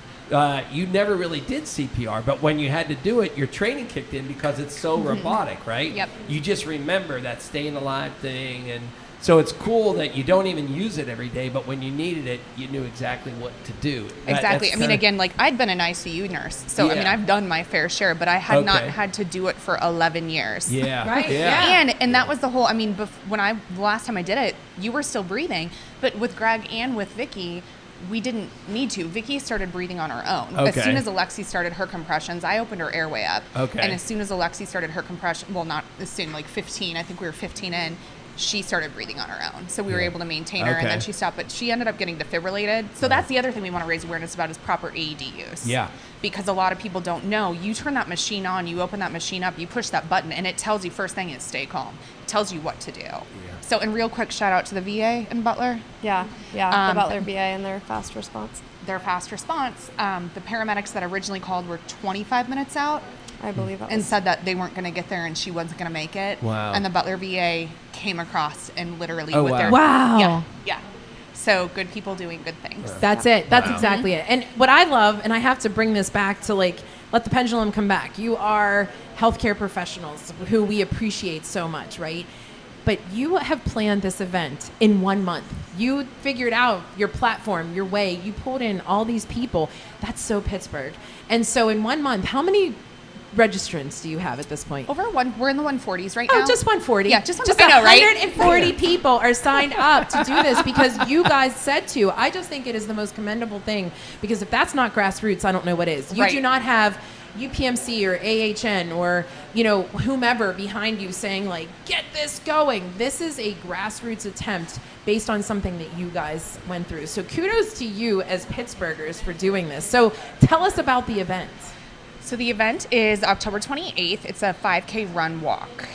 you never really did CPR, but when you had to do it, your training kicked in because it's so robotic, right? Yep. You just remember that staying alive thing, and so it's cool that you don't even use it every day, but when you needed it, you knew exactly what to do. Exactly. Again, I'd been an IC nurse, so I've done my fair share, but I had not had to do it for 11 years. Yeah. Right. Yeah. And that was the whole. The last time I did it, you were still breathing, but with Greg and with Vicky, we didn't need to. Vicky started breathing on her own. Okay. As soon as Alexi started her compressions, I opened her airway up. Okay. And as soon as Alexi started her compression, well, not as soon, 15. I think we were 15 in. She started breathing on her own. So we were able to maintain her, and then she stopped. But she ended up getting defibrillated. So that's the other thing we want to raise awareness about is proper AED use. Yeah. Because a lot of people don't know. You turn that machine on, you open that machine up, you push that button, and it tells you first thing is stay calm. It tells you what to do. Yeah. So, and real quick, shout out to the VA in Butler. Yeah, the Butler VA and their fast response. Their fast response. The paramedics that originally called were 25 minutes out. I believe that and said that they weren't going to get there and she wasn't going to make it. Wow. And the Butler VA came across and literally Oh, with wow. their Wow. Yeah. So good people doing good things. That's it. That's exactly it. And what I love, and I have to bring this back to let the pendulum come back. You are healthcare professionals who we appreciate so much, right? But you have planned this event in 1 month. You figured out your platform, your way. You pulled in all these people. That's so Pittsburgh. And so in 1 month, how many registrants do you have at this point? We're in the 140s right now. Oh, just 140. Yeah, just I know, right? 140 people are signed up to do this because you guys said to. I just think it is the most commendable thing because if that's not grassroots, I don't know what is. You do not have UPMC or AHN or whomever behind you saying get this going. This is a grassroots attempt based on something that you guys went through. So kudos to you as Pittsburghers for doing this. So tell us about the event. So the event is October 28th. It's a 5K run walk.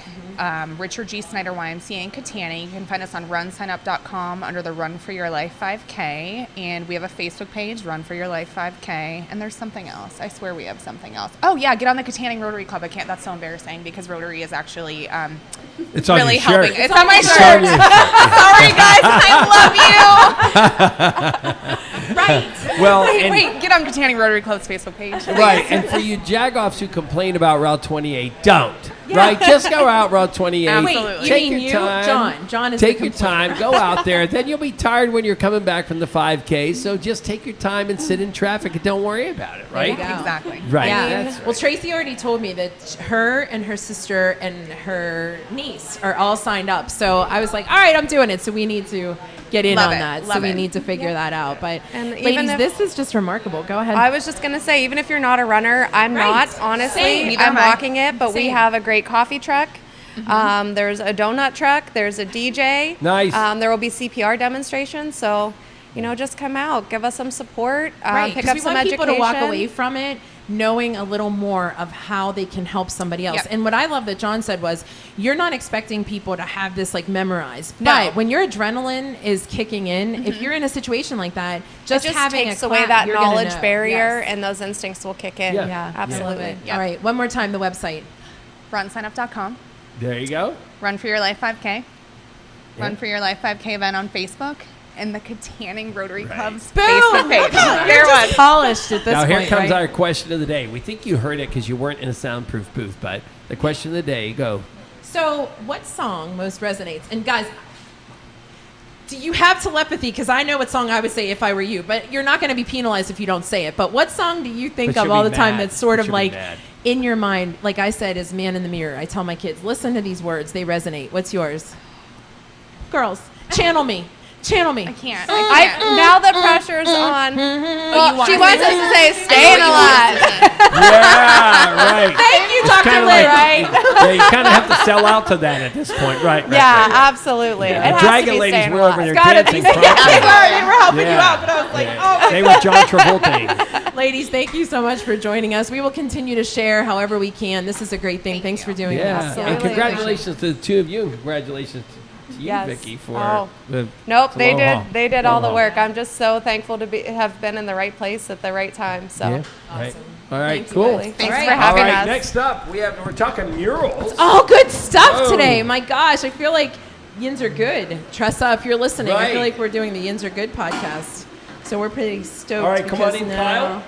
Richard G. Snyder YMCA in Katanning. You can find us on runsignup.com under the Run for Your Life 5K. And we have a Facebook page, Run for Your Life 5K. And there's something else. I swear we have something else. Oh, yeah, get on the Katanning Rotary Club. That's so embarrassing because Rotary is actually it's on really your shirt. helping. It's on my shirt. Sorry, guys. I love you. Right. Well, Wait, get on Katanning Rotary Club's Facebook page. Please. Right, and for you jagoffs who complain about Route 28, don't. Right, just go out Route 28. Absolutely. Wait, Take you mean your time. John is take the your time. Go out there. Then you'll be tired when you're coming back from the 5K. So just take your time and sit in traffic and don't worry about it. Right. There you go. Exactly. Right. Yeah. That's right. Well, Tracy already told me that her and her sister and her niece are all signed up. So I was like, all right, I'm doing it. So we need to get in Love on it. that. Love So we it. need to figure that out. But And ladies, even if- this is just remarkable. Go ahead. I was just going to say, even if you're not a runner, I'm Right. not, honestly. Same. Neither I'm am I. walking it, but we Same. have a great coffee truck. There's a donut truck. There's a DJ. Nice. There will be CPR demonstrations. So, just come out. Give us some support. Right, Pick 'cause up we some want education. people to walk away from it knowing a little more of how they can help somebody else. Yep. And what I love that John said was, you're not expecting people to have this like memorized. No. But when your adrenaline is kicking in, if you're in a situation like that, just it just having takes a away clap, that you're gonna knowledge know. barrier, Yes. and those instincts will kick in. Yeah. Yeah, Absolutely. Yep. All right, one more time, the website. runsignup.com. There you go. Run for Your Life 5K. Yeah. Run for Your Life 5K event on Facebook. And the Katanning Rotary Club's Boom! Facebook page. You're There just was. polished at this Now here point, comes right? our question of the day. We think you heard it because you weren't in a soundproof booth, but the question of the day, go. So, what song most resonates? And guys, do you have telepathy? Because I know what song I would say if I were you, but you're not going to be penalized if you don't say it. But what song do you think But of you'll all be the time mad. that's sort But of you'll be like mad. in your mind? Like I said, is Man in the Mirror. I tell my kids, listen to these words. They resonate. What's yours? Girls, channel me. Channel me. I can't. Now the pressure's on. Well, she wants us to say "Staying Alive." Yeah, right. Thank you, Dr. Kinda Lynn. yeah, you kind of have to sell out to that at this point, right? Yeah, absolutely. Yeah. It The has Dragon to be ladies "Staying were over Alive." there Gotta dancing. be. They properly. were helping you Yeah. out, but I was like, Yeah. oh my They were John Travolta. Ladies, thank you so much for joining us. We will continue to share however we can. This is a great thing. Thanks for doing Yeah, this. and congratulations to the two of you, and congratulations to you, Yes. Vicky, for Oh. the Nope, they Aloha. did. They did all the Aloha. work. I'm just so thankful to have been in the right place at the right time. So, Yeah, right. All right, Thank you, cool. Lily. thanks All for right. having All right, us. next up, we're talking murals. Oh, good stuff Whoa. today. My gosh, I feel like Yins Are Good. Tressa, if you're listening, I feel Right. like we're doing the Yins Are Good podcast. So we're pretty stoked. All right, come on because in, now- Kyle.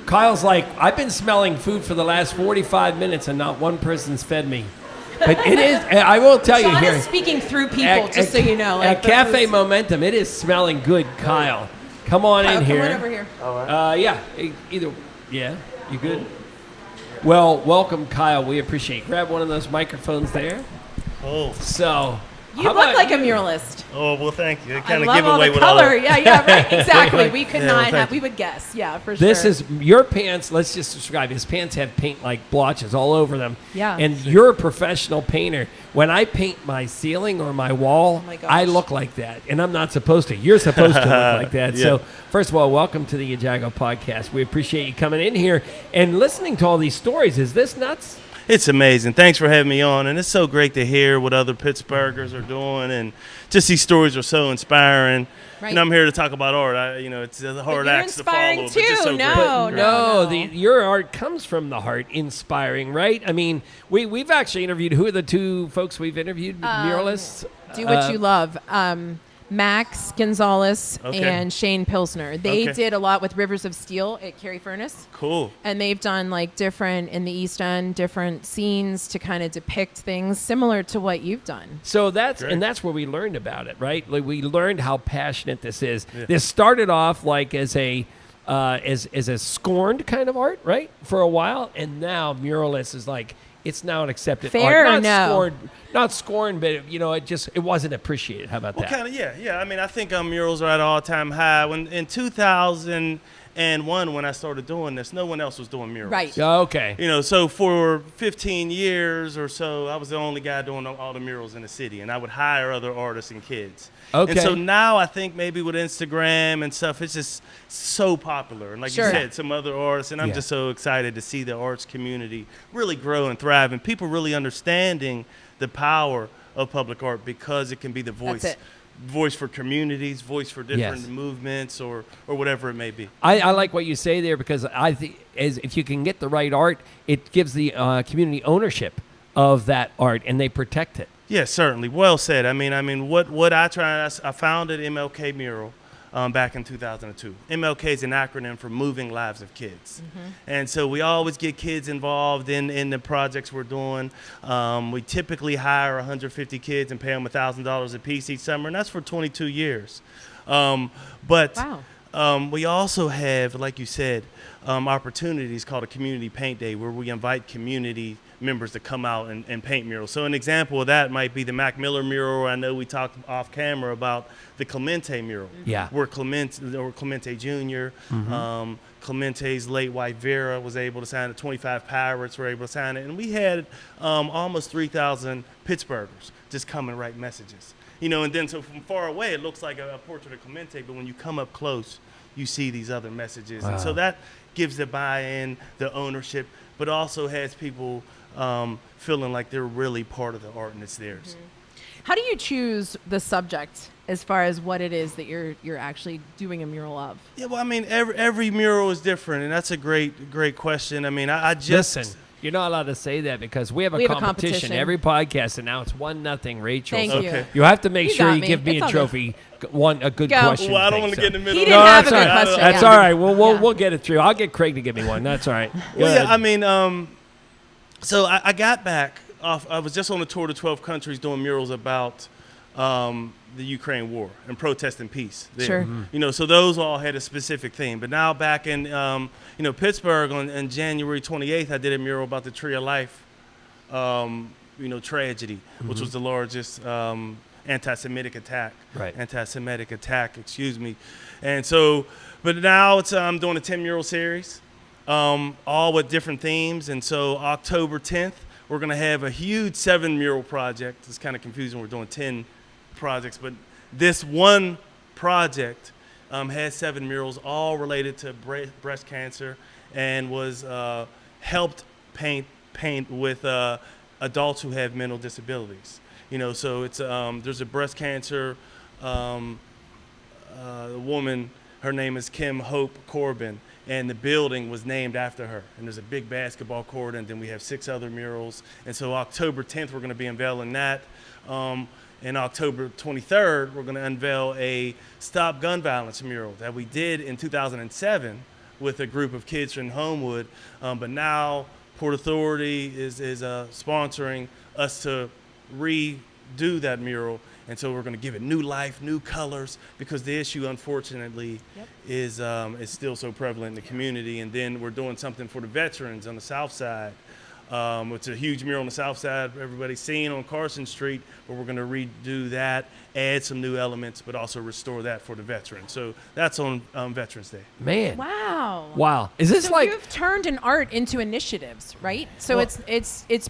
Kyle's like, I've been smelling food for the last 45 minutes and not one person's fed me. But it is, I will tell you Sean here. is speaking through people, just so you know. Like, At this Cafe is- Momentum, it is smelling good, Kyle. Come on Kyle, in here. Come on over here. Yeah, either, yeah, you good? Well, welcome, Kyle. We appreciate it. Grab one of those microphones there. Oh, So, You how look about like you? a muralist. oh, well, thank you. It I kind of love give all away the what color. all. Yeah, right. Exactly. We could Yeah, not well, have. thank We would guess. Yeah, for sure. This is your pants. Let's just describe his pants have paint like blotches all over them. Yeah. And you're a professional painter. When I paint my ceiling or my wall, Oh my gosh. I look like that, and I'm not supposed to. You're supposed to look like that. Yeah. So, first of all, welcome to the Yajago podcast. We appreciate you coming in here and listening to all these stories. Is this nuts? It's amazing. Thanks for having me on. And it's so great to hear what other Pittsburghers are doing. And just these stories are so inspiring. Right. And I'm here to talk about art. It's a hard you're act to follow. inspiring But just so too. great. No, no. Your art comes from the heart, inspiring, right? I mean, we've actually interviewed. Who are the two folks we've interviewed? Muralists. Do what you love. Max Gonzalez Okay. and Shane Pilsner. They Okay. did a lot with Rivers of Steel at Cary Furnace. Cool. And they've done like different in the East End, different scenes to kind of depict things similar to what you've done. So that's Great. and that's where we learned about it, right? Like we learned how passionate this is. This started off like as a scorned kind of art, right, for a while, and now muralist is like it's now an accepted Fair art. or no? Not scorned, but it wasn't appreciated. How about Well, that? kind of, yeah. I mean, I think murals are at an all-time high. When in 2001, when I started doing this, no one else was doing murals. Right. Okay. So for 15 years or so, I was the only guy doing all the murals in the city, and I would hire other artists and kids. Okay. And so now I think maybe with Instagram and stuff, it's just so popular. And like Sure. you said, some other artists, and I'm Yeah. just so excited to see the arts community really grow and thrive, and people really understanding the power of public art because it can be the voice. That's it. Voice for communities, voice for different Yes. movements, or whatever it may be. I like what you say there because I think if you can get the right art, it gives the community ownership of that art and they protect it. Yes, certainly. Well said. I mean, what I founded MLK Mural back in 2002. MLK is an acronym for Moving Lives of Kids. And so we always get kids involved in the projects we're doing. We typically hire 150 kids and pay them $1,000 a piece each summer, and that's for 22 years. But Wow. we also have, like you said, opportunities called a Community Paint Day where we invite community members to come out and paint murals. So an example of that might be the Mac Miller mural. I know we talked off camera about the Clemente mural. Yeah. Where Clemente Jr., Clemente's late wife Vera was able to sign it. 25 Pirates were able to sign it. And we had almost 3,000 Pittsburghers just come and write messages. And then so from far away, it looks like a portrait of Clemente, but when you come up close, you see these other messages. And so that gives the buy-in, the ownership, but also has people feeling like they're really part of the art and it's theirs. How do you choose the subject as far as what it is that you're actually doing a mural of? Yeah, well, I mean, every mural is different, and that's a great question. I mean, I just Listen, you're not allowed to say that because we have a We have a competition competition. every podcast, and now it's 1-0, Rachel. Thank so you. Okay. you have to make You sure got you me. give me It's a all trophy. A good Go. question. Well, I don't thing, want to so. get in the middle. He of didn't it. have a that's good all right. question. That's Yeah. all right. Well, Yeah. we'll get it through. I'll get Craig to give me one. That's all right. Well, Good. yeah, I mean, so I got back off. I was just on a tour to 12 countries doing murals about the Ukraine war and protesting peace there. Sure. You know, so those all had a specific theme. But now back in, Pittsburgh on January 28th, I did a mural about the Tree of Life, tragedy, which was the largest anti-Semitic attack. Right. Anti-Semitic attack, excuse me. And so, but now I'm doing a 10 mural series, all with different themes. And so October 10th, we're going to have a huge 7 mural project. It's kind of confusing. We're doing 10 projects, but this one project has 7 murals, all related to breast cancer, and was helped paint with adults who have mental disabilities. So it's there's a breast cancer woman. Her name is Kim Hope Corbin, and the building was named after her. And there's a big basketball court, and then we have 6 other murals. And so October 10th, we're going to be unveiling that. And October 23rd, we're going to unveil a Stop Gun Violence mural that we did in 2007 with a group of kids from Homewood. But now Port Authority is sponsoring us to redo that mural. And so we're going to give it new life, new colors, because the issue, unfortunately, is still so prevalent in the community. And then we're doing something for the veterans on the South Side. It's a huge mural on the South Side, everybody's seeing on Carson Street, but we're going to redo that, add some new elements, but also restore that for the veterans. So that's on Veterans Day. Man. Wow. Is this So like you've turned an art into initiatives, right? So Well- it's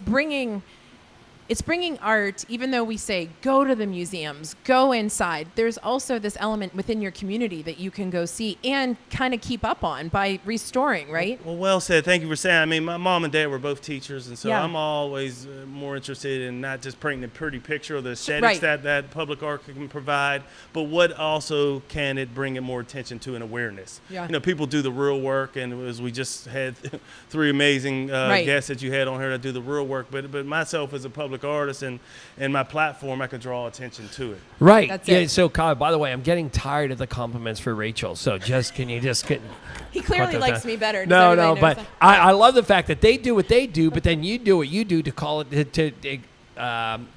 bringing art, even though we say go to the museums, go inside. There's also this element within your community that you can go see and kind of keep up on by restoring, right? Well said. Thank you for saying. I mean, my mom and dad were both teachers, and so Yeah. I'm always more interested in not just painting a pretty picture of the aesthetics Right. that public art can provide, but what also can it bring it more attention to and awareness. Yeah. People do the real work, and as we just had 3 amazing Right. guests that you had on here that do the real work, but myself as a public artist and my platform, I can draw attention to it. right? That's yeah. it. So, Kyle, by the way, I'm getting tired of the compliments for Rachel. So, can you just get? He clearly cut those likes down? me better. Does No, everybody but notice I love the fact that they do what they do, but then you do what you do to call it to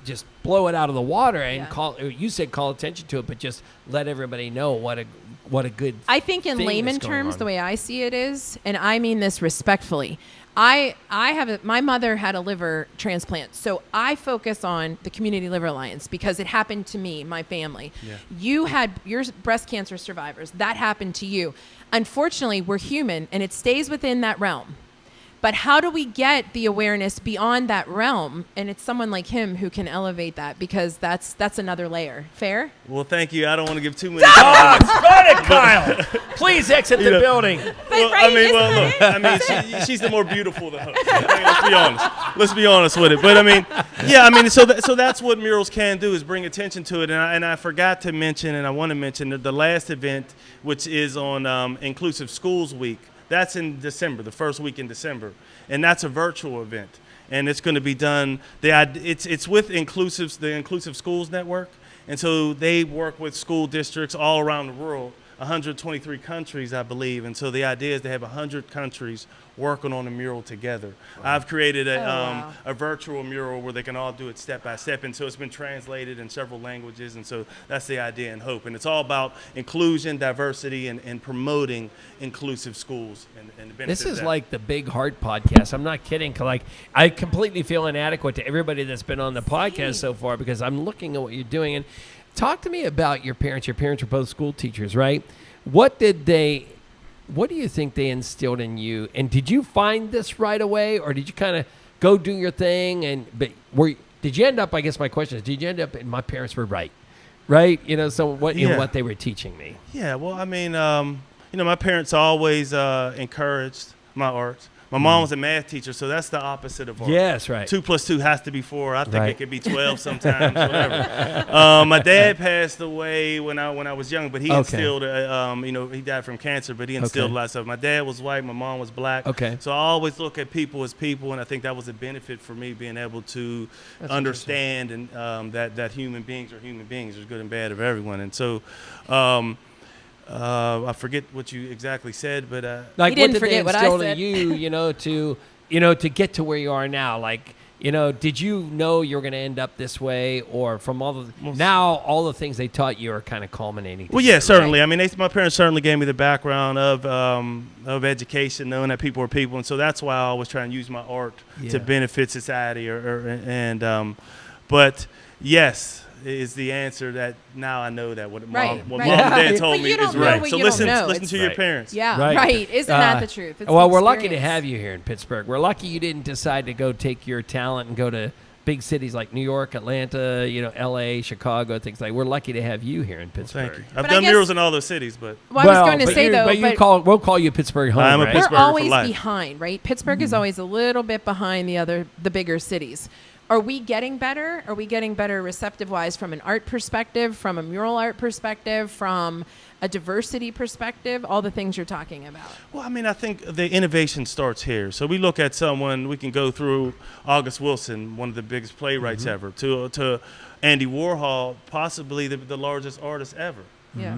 just blow it out of the water and Yeah. You said call attention to it, but just let everybody know what a good. I think in thing layman that's going terms, on. the way I see it is, and I mean this respectfully, my mother had a liver transplant, so I focus on the Community Liver Alliance because it happened to me, my family. Yeah. You had your breast cancer survivors. That happened to you. Unfortunately, we're human, and it stays within that realm. But how do we get the awareness beyond that realm? And it's someone like him who can elevate that, because that's another layer. Fair? Well, thank you. I don't want to give too many compliments. Got it, Kyle. Please exit the building. Well, right, look, she's the more beautiful of the host. I mean, let's be honest. Let's be honest with it. But so that's what murals can do, is bring attention to it. And I forgot to mention, and I want to mention the last event, which is on Inclusive Schools Week. That's in December, the first week in December, and that's a virtual event. And it's going to be done. It's with the Inclusive Schools Network, and so they work with school districts all around the world, 123 countries, I believe. And so the idea is to have 100 countries working on a mural together. I've created a virtual mural where they can all do it step by step, and so it's been translated in several languages, and so that's the idea and hope. And it's all about inclusion, diversity, and promoting inclusive schools and the benefits This of is that. like the Big Heart podcast. I'm not kidding. I completely feel inadequate to everybody that's been on the podcast so far, because I'm looking at what you're doing. And talk to me about your parents. Your parents are both school teachers, right? What do you think they instilled in you? And did you find this right away, or did you kind of go do your thing? Did you end up, I guess my question is, did you end up, and my parents were right? So what they were teaching me? Yeah, well, I mean, my parents always encouraged my art. My mom was a math teacher, so that's the opposite of art. Yes, right. 2 + 2 has to be 4. I think Right. it could be 12 sometimes, whatever. My dad passed away when I was young, but he instilled, he died from cancer, but he instilled a lot of stuff. My dad was white, my mom was black. Okay. So I always look at people as people, and I think that was a benefit for me, being able to understand and that human beings are human beings. There's good and bad of everyone. And so I forget what you exactly said, but like, He didn't what did forget they what I instill said. in you, to get to where you are now? Like, did you know you were going to end up this way, or from all the things they taught you are kind of culminating? Well, yeah, together, certainly. right? I mean, my parents certainly gave me the background of education, knowing that people are people, and so that's why I always try and use my art to benefit society. But yes, is the answer that now I know that what mom and dad told But me you don't is know right. what So you don't listen know. to your parents. Yeah, Right. right. Isn't that the truth? It's Well, the we're lucky to experience. have you here in Pittsburgh. We're lucky you didn't decide to go take your talent and go to big cities like New York, Atlanta, L.A., Chicago, things like. We're lucky to have you here in Pittsburgh. Thank you. I've But I done guess- murals in all those cities, but Well, I was going to but say you- though, but we'll call you Pittsburgh home, I'm a right? Pittsburgher we're for always life. behind, right? Pittsburgh is always a little bit behind the bigger cities. Are we getting better? Are we getting better receptive-wise from an art perspective, from a mural art perspective, from a diversity perspective, all the things you're talking about? Well, I mean, I think the innovation starts here. So we look at someone, we can go through August Wilson, one of the biggest playwrights ever, to Andy Warhol, possibly the largest artist ever. Yeah.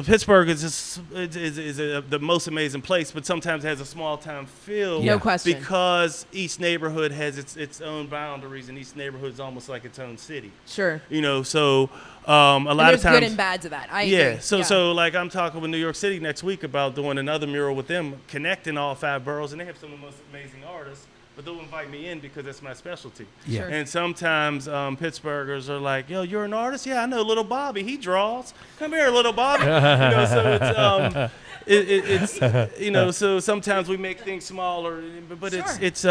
Pittsburgh is the most amazing place, but sometimes it has a small town feel. No question. Because each neighborhood has its own boundaries, and each neighborhood is almost like its own city. Sure. So a lot And of there's times. good and bad to that. I agree. So like I'm talking with New York City next week about doing another mural with them, connecting all 5 boroughs, and they have some of the most amazing artists. But they'll invite me in because that's my specialty. Yeah. Sure. And sometimes Pittsburghers are like, "Yo, you're an artist? Yeah, I know Little Bobby. He draws. Come here, Little Bobby." So it's so sometimes we make things smaller, but it's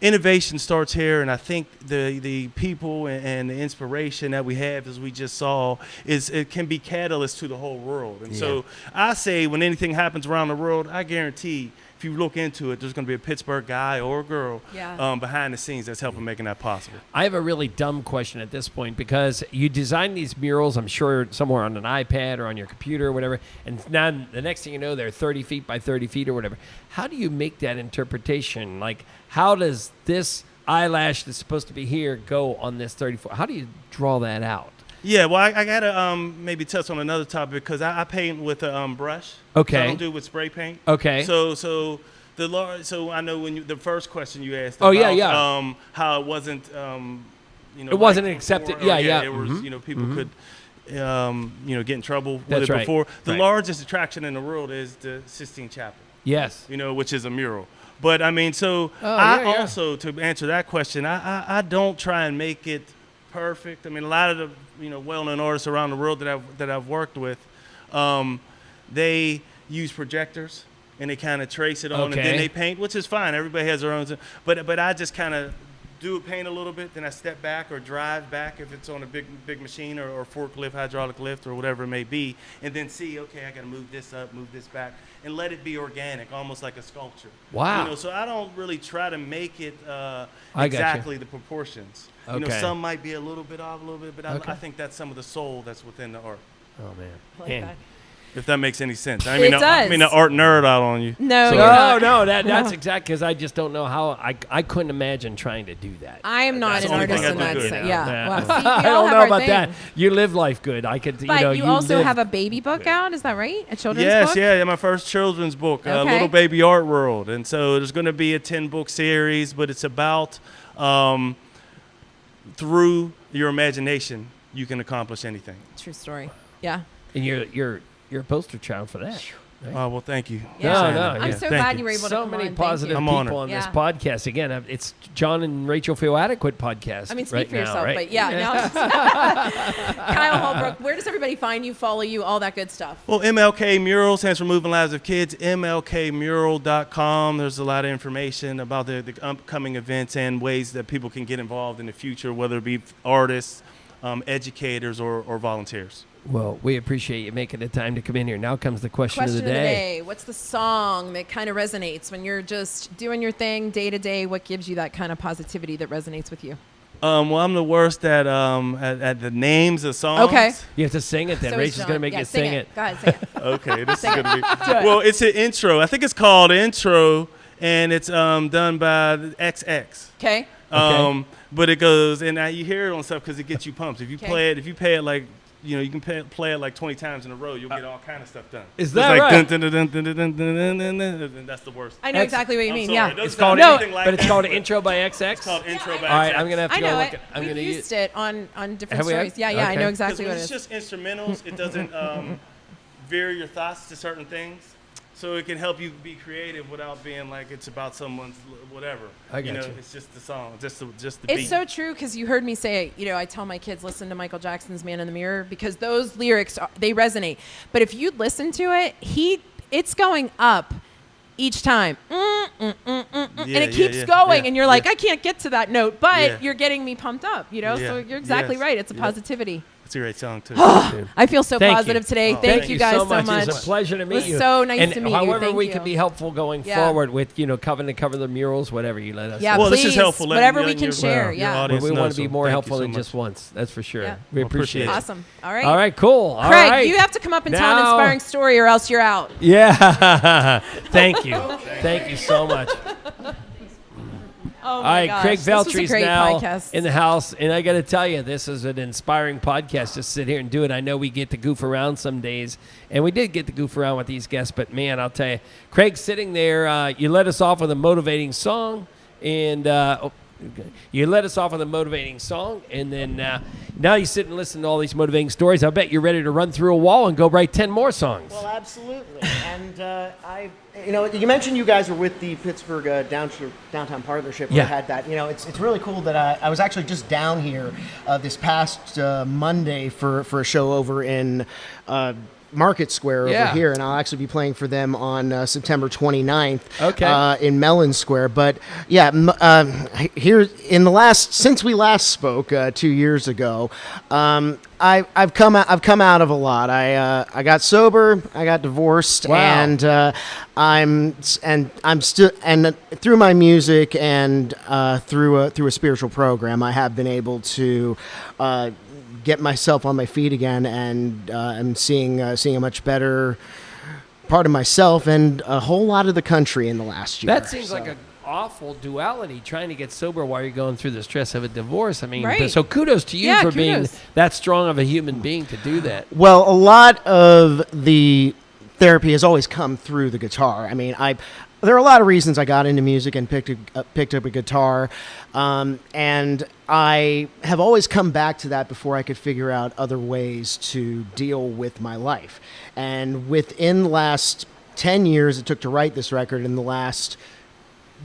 innovation starts here, and I think the people and the inspiration that we have, as we just saw, it can be catalyst to the whole world. And so I say, when anything happens around the world, I guarantee, if you look into it, there's going to be a Pittsburgh guy or a girl behind the scenes that's helping making that possible. I have a really dumb question at this point, because you design these murals, I'm sure, somewhere on an iPad or on your computer or whatever, and now the next thing you know, they're 30 feet by 30 feet or whatever. How do you make that interpretation? Like, how does this eyelash that's supposed to be here go on this 34? How do you draw that out? Yeah, well, I got to maybe touch on another topic, because I paint with a brush. Okay. So I don't do it with spray paint. Okay. So I know when the first question you asked Oh, about yeah. how it wasn't It wasn't like accepted. before, or, Yeah. It was people could get in trouble with That's it right. before. The Right. largest attraction in the world is the Sistine Chapel. Yes. Which is a mural. But I mean, so also, to answer that question, I don't try and make it perfect. I mean, a lot of the well-known artists around the world that I've worked with, they use projectors and they kind of trace it on, and then they paint, which is fine. Everybody has their own. But I just kind of paint a little bit, then I step back or drive back if it's on a big machine or forklift, hydraulic lift, or whatever it may be, and then see, okay, I got to move this up, move this back, and let it be organic, almost like a sculpture. Wow. So I don't really try to make it I exactly the proportions. Okay. Some might be a little bit off, but I think that's some of the soul that's within the art. Oh, man. I like Man. that. If that makes any sense. I It mean, does. I mean, the art nerd out on you. No, So- you're not. No, that's exact, because I just don't know how. I couldn't imagine trying to do that. I am not That's an the only artist thing I in do that good. sense. Yeah. Yeah. Well, see, we I all don't have know our about thing. that. You live life good. I could, But you also live- have a baby book out, is that right? A children's Yes, book? yeah, my first children's book, Okay. Little Baby Art World. And so there's going to be a 10-book series, but it's about through your imagination, you can accomplish anything. True story. Yeah. And you're a poster child for that. Oh, well, thank you. Yeah. No, I'm yeah. so Thank glad you. you were able to So come many on. Thank positive you. I'm people honored. on this Yeah. podcast. Again, it's John and Rachel Feel Adequate podcast. I mean, speak right for now, yourself, right? but yeah. Kyle Holbrook, where does everybody find you, follow you, all that good stuff? Well, MLK Mural stands for Moving Lives of Kids. MLKmural.com. There's a lot of information about the upcoming events and ways that people can get involved in the future, whether it be artists, educators or volunteers. Well, we appreciate you making the time to come in here. Now comes the question of the day. What's the song that kind of resonates when you're just doing your thing day to day? What gives you that kind of positivity that resonates with you? Well, I'm the worst at the names of songs. Okay. You have to sing it then. So Rachel's is going to John. make Yeah, you sing it. Go ahead, sing it. Okay, this is gonna be. Do it. Well, it's an intro. I think it's called Intro, and it's done by the XX. Okay. But it goes, and now you hear it on stuff because it gets you pumped. If you Okay. play it, if you pay it like, you can play it like 20 times in a row, you'll get all kind of stuff done. Is It's that like right? dun, dun, dun, dun, dun, dun, dun, dun, dun, dun, dun, that's the worst. I know exactly what you I'm mean. sorry, Yeah. it doesn't It's called sound anything like but it's that, called but Intro by XX. It's called Intro by All right, XX. I'm gonna have to I go know look. it. I'm We've gonna used it on different Have we? stories. Yeah, I Okay. know exactly what it It's is. just instrumentals. It doesn't veer your thoughts to certain things. So it can help you be creative without being like it's about someone's whatever. I got you. It's just the song, just the beat. It's so true because you heard me say, I tell my kids listen to Michael Jackson's "Man in the Mirror" because those lyrics they resonate. But if you listen to it, it's going up each time, and it keeps going, and you're like, I can't get to that note, but you're getting me pumped up, So you're exactly right. It's a positivity. It's a great song too. I feel so Thank positive you. today. Oh, Thank you guys so much. It's a pleasure to meet It was you. so nice and to meet you. however Thank we you. can be helpful going Yeah. forward with covering to cover the murals, whatever you let us. Yeah, know. Well, please, this is helpful. whatever we can share. Your Yeah, audience we want knows, to be so more thank you helpful so than much. just once. That's for sure. Yeah. We Well, appreciate appreciate it. it. awesome. All right. All right, cool. All Craig, right. you have to come up and tell an Now- inspiring story, or else you're out. Yeah. Thank you. Thank you so much. Oh All my right, gosh. Craig This was a Veltry's great now podcast. in the house, and I got to tell you, this is an inspiring podcast. Just sit here and do it. I know we get to goof around some days, and we did get to goof around with these guests, but man, I'll tell you, Craig's sitting there. You let us off with a motivating song, and and then now you sit and listen to all these motivating stories. I bet you're ready to run through a wall and go write 10 more songs. Well, absolutely. And you mentioned you guys were with the Pittsburgh Downtown Partnership. Yeah. We had that. It's really cool that I was actually just down here this past Monday for a show over in Market Square over here, and I'll actually be playing for them on September 29th in Mellon Square. But yeah, here since we last spoke 2 years ago, I've come out of a lot. I got sober, I got divorced, and I'm still, and through my music and through a spiritual program, I have been able to get myself on my feet again, and I'm seeing a much better part of myself and a whole lot of the country in the last year. That seems like an awful duality, trying to get sober while you're going through the stress of a divorce. I mean, Right. so kudos to you for being kudos. that strong of a human being to do that. Well, a lot of the therapy has always come through the guitar. I mean, there are a lot of reasons I got into music and picked up a guitar, and I have always come back to that before I could figure out other ways to deal with my life. And within the last 10 years it took to write this record, in the last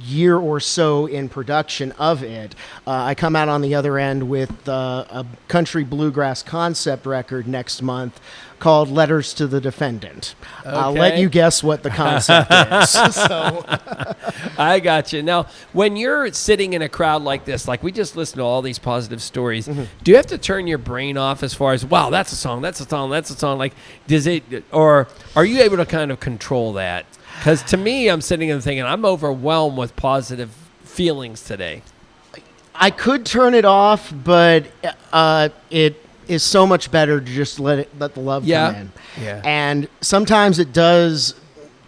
year or so in production of it, I come out on the other end with a country bluegrass concept record next month called Letters to the Defendant. I'll let you guess what the concept is. So, I got you. Now, when you're sitting in a crowd like this, like we just listened to all these positive stories, do you have to turn your brain off as far as, wow, that's a song, that's a song, that's a song? Like, does it, or are you able to kind of control that? Because to me, I'm sitting and thinking, I'm overwhelmed with positive feelings today. I could turn it off, but it is so much better to just let the love come in. Yeah. And sometimes it does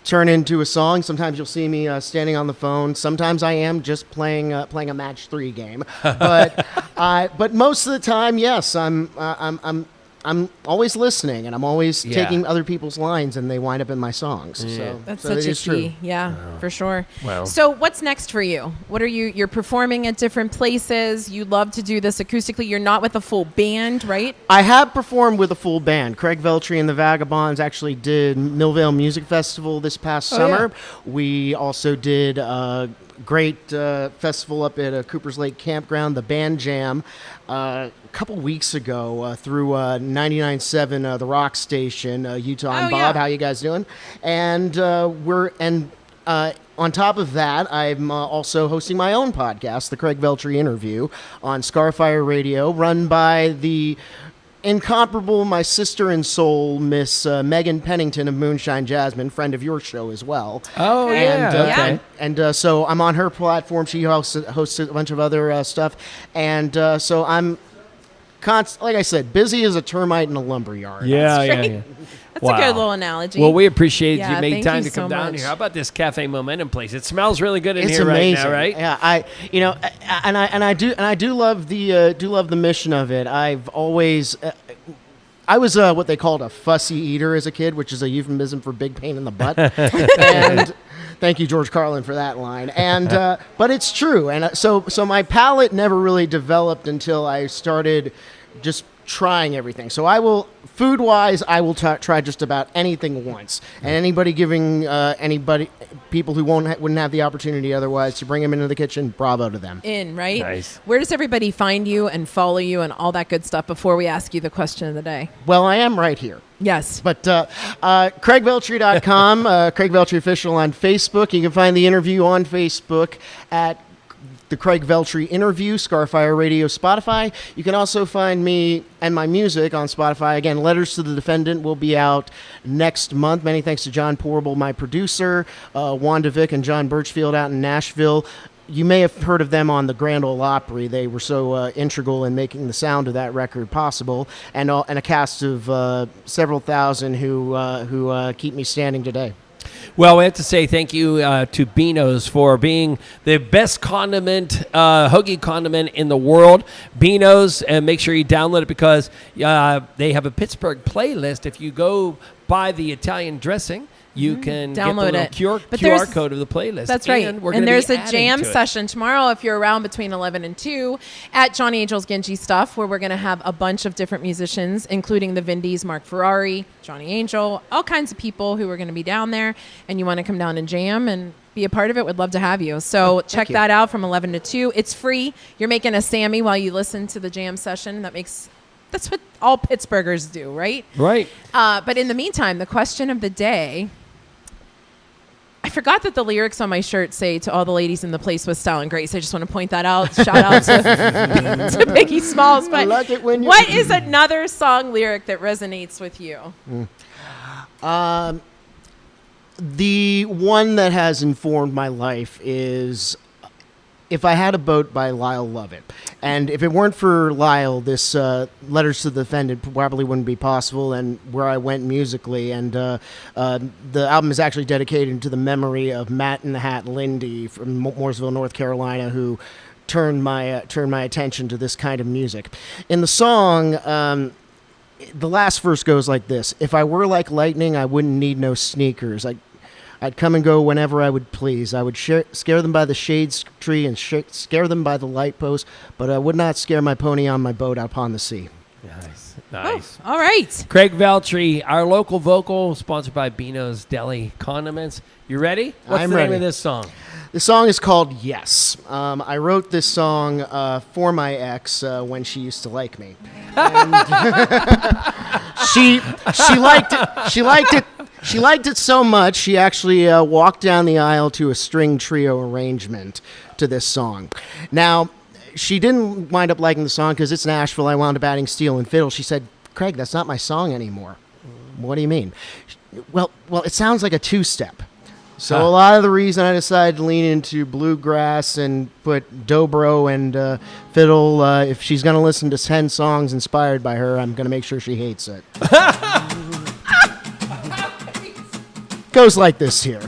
turn into a song. Sometimes you'll see me standing on the phone. Sometimes I am just playing a match 3 game. But most of the time, yes, I'm always listening, and I'm always taking other people's lines, and they wind up in my songs. So That's so such it a is key. true. Yeah, for sure. Wow. So what's next for you? What are you're performing at different places. You love to do this acoustically. You're not with a full band, right? I have performed with a full band. Craig Veltry and the Vagabonds actually did Millvale Music Festival this past summer. We also did a great festival up at Cooper's Lake Campground, the Band Jam, a couple weeks ago through 99.7 The Rock Station, Utah. And Bob, how you guys doing? And on top of that, I'm also hosting my own podcast, The Craig Veltri Interview, on Scarfire Radio, run by the incomparable my sister in soul, Miss Megan Pennington of Moonshine Jasmine, friend of your show as well. Oh, yeah. And so I'm on her platform. She hosts a bunch of other stuff. And so I'm, like I said, busy as a termite in a lumberyard. Yeah. That's a good little analogy. Well, we appreciate Yeah, you made thank time you to come so down much. here. How about this Cafe Momentum place? It smells really good in It's here amazing. right now, right? Yeah, I do love the mission of it. I've always I was what they called a fussy eater as a kid, which is a euphemism for big pain in the butt. And thank you, George Carlin, for that line. And but it's true. And so my palate never really developed until I started just trying everything. So I will, food-wise, I will try just about anything once. And anybody giving people who wouldn't have the opportunity otherwise to bring them into the kitchen, bravo to them. Right? Nice. Where does everybody find you and follow you and all that good stuff before we ask you the question of the day? Well, I am right here. Yes. But CraigVeltri.com, Craig Veltri Official on Facebook. You can find the interview on Facebook at the Craig Veltri Interview, Scarfire Radio, Spotify. You can also find me and my music on Spotify. Again, Letters to the Defendant will be out next month. Many thanks to John Porble, my producer, Wanda Vick and John Birchfield out in Nashville. You may have heard of them on the Grand Ole Opry. They were so integral in making the sound of that record possible, and a cast of several thousand who keep me standing today. Well, we have to say thank you to Beano's for being the best hoagie condiment in the world. Beano's, and make sure you download it because they have a Pittsburgh playlist. If you go buy the Italian dressing, you can download get the it. QR code of the playlist. That's right. And there's a jam session session tomorrow if you're around between 11 and 2 at Johnny Angel's Genji Stuff, where we're going to have a bunch of different musicians, including the Vindies, Mark Ferrari, Johnny Angel, all kinds of people who are going to be down there. And you want to come down and jam and be a part of it, would love to have you. So check that out from 11 to 2. It's free. You're making a Sammy while you listen to the jam session. That's what all Pittsburghers do, right? Right. But in the meantime, the question of the day... I forgot that the lyrics on my shirt say "to all the ladies in the place with style and grace." I just want to point that out. Shout out to Biggie Smalls. But like it when what is another song lyric that resonates with you? The one that has informed my life is "If I Had a Boat" by Lyle Lovett. And if it weren't for Lyle, this Letters to the Defendant probably wouldn't be possible, and where I went musically. And the album is actually dedicated to the memory of Matt in the Hat Lindy from Mooresville, North Carolina, who turned my attention to this kind of music. In the song, the last verse goes like this: "If I were like lightning, I wouldn't need no sneakers. I'd come and go whenever I would please. I would scare them by the shade tree and scare them by the light post, but I would not scare my pony on my boat out upon the sea." Nice. All right. Craig Veltri, our local vocal, sponsored by Beano's Deli Condiments. You ready? What's the name of this song? The song is called "Yes." I wrote this song for my ex when she used to like me. And she liked it. She liked it so much, she actually walked down the aisle to a string trio arrangement to this song. Now, she didn't wind up liking the song because it's Nashville. I wound up adding steel and fiddle. She said, "Craig, that's not my song anymore." What do you mean? Well, it sounds like a two-step. So a lot of the reason I decided to lean into bluegrass and put dobro and fiddle, if she's going to listen to 10 songs inspired by her, I'm going to make sure she hates it. Goes like this here.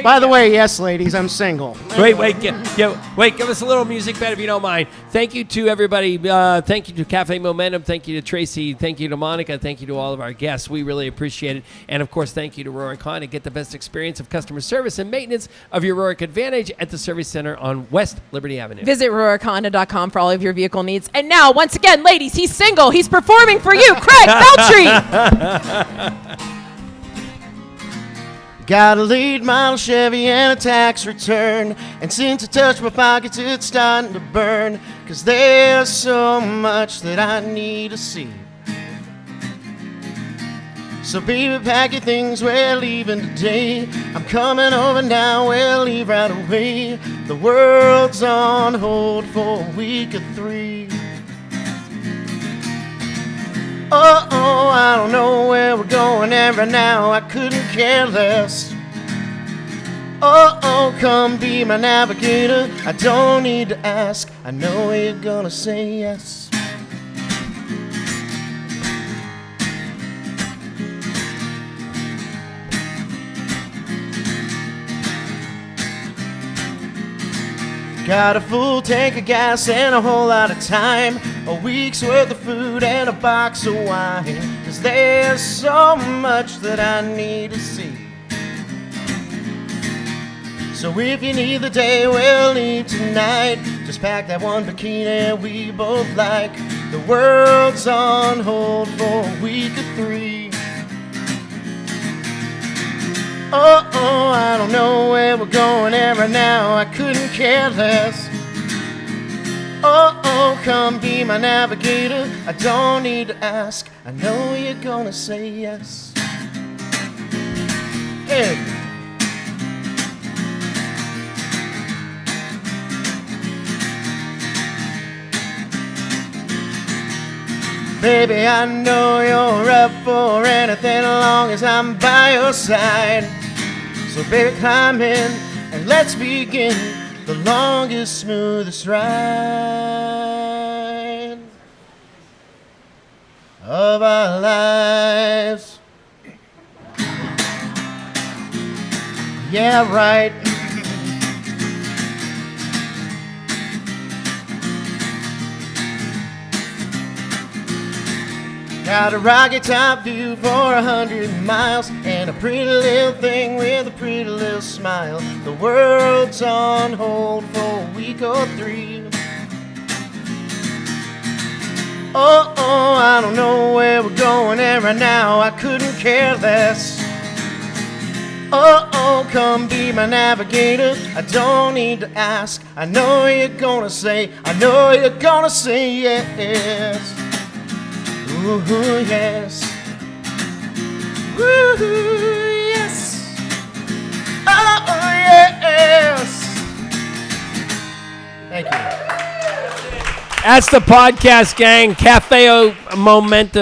By the way, yes, ladies, I'm single. Wait, give us a little music bed if you don't mind. Thank you to everybody. Thank you to Cafe Momentum. Thank you to Tracy. Thank you to Monica. Thank you to all of our guests. We really appreciate it. And, of course, thank you to Roaring Con to get the best experience of customer service and maintenance of your Roaring Advantage at the Service Center on West Liberty Avenue. Visit RoaricHonda.com for all of your vehicle needs. And now, once again, ladies, he's single. He's performing for you, Craig Veltri. Got a late model Chevy and a tax return, and since I touched my pockets it's starting to burn, 'cause there's so much that I need to see. So baby, pack your things, we're leaving today. I'm coming over now, we'll leave right away. The world's on hold for a week or 3. Oh, I don't know where we're going, and right now I couldn't care less. Oh, come be my navigator. I don't need to ask, I know you're gonna say yes. Got a full tank of gas and a whole lot of time, a week's worth of food and a box of wine, 'cause there's so much that I need to see. So if you need the day, we'll leave tonight. Just pack that one bikini we both like. The world's on hold for a week or 3. Oh, I don't know where we're going, and right now I couldn't care less. Oh, come be my navigator. I don't need to ask, I know you're gonna say yes. Hey. Baby, I know you're up for anything as long as I'm by your side. So baby, climb in and let's begin the longest, smoothest ride of our lives. Yeah, right. Got a rocket top view for 100 miles and a pretty little thing with a pretty little smile. The world's on hold for a week or 3. Oh, I don't know where we're going, and right now I couldn't care less. Oh, come be my navigator. I don't need to ask, I know you're gonna say, I know you're gonna say yes. Ooh, yes. Ooh, yes. Oh, yes. Thank you. That's the podcast gang. Cafe Momentum.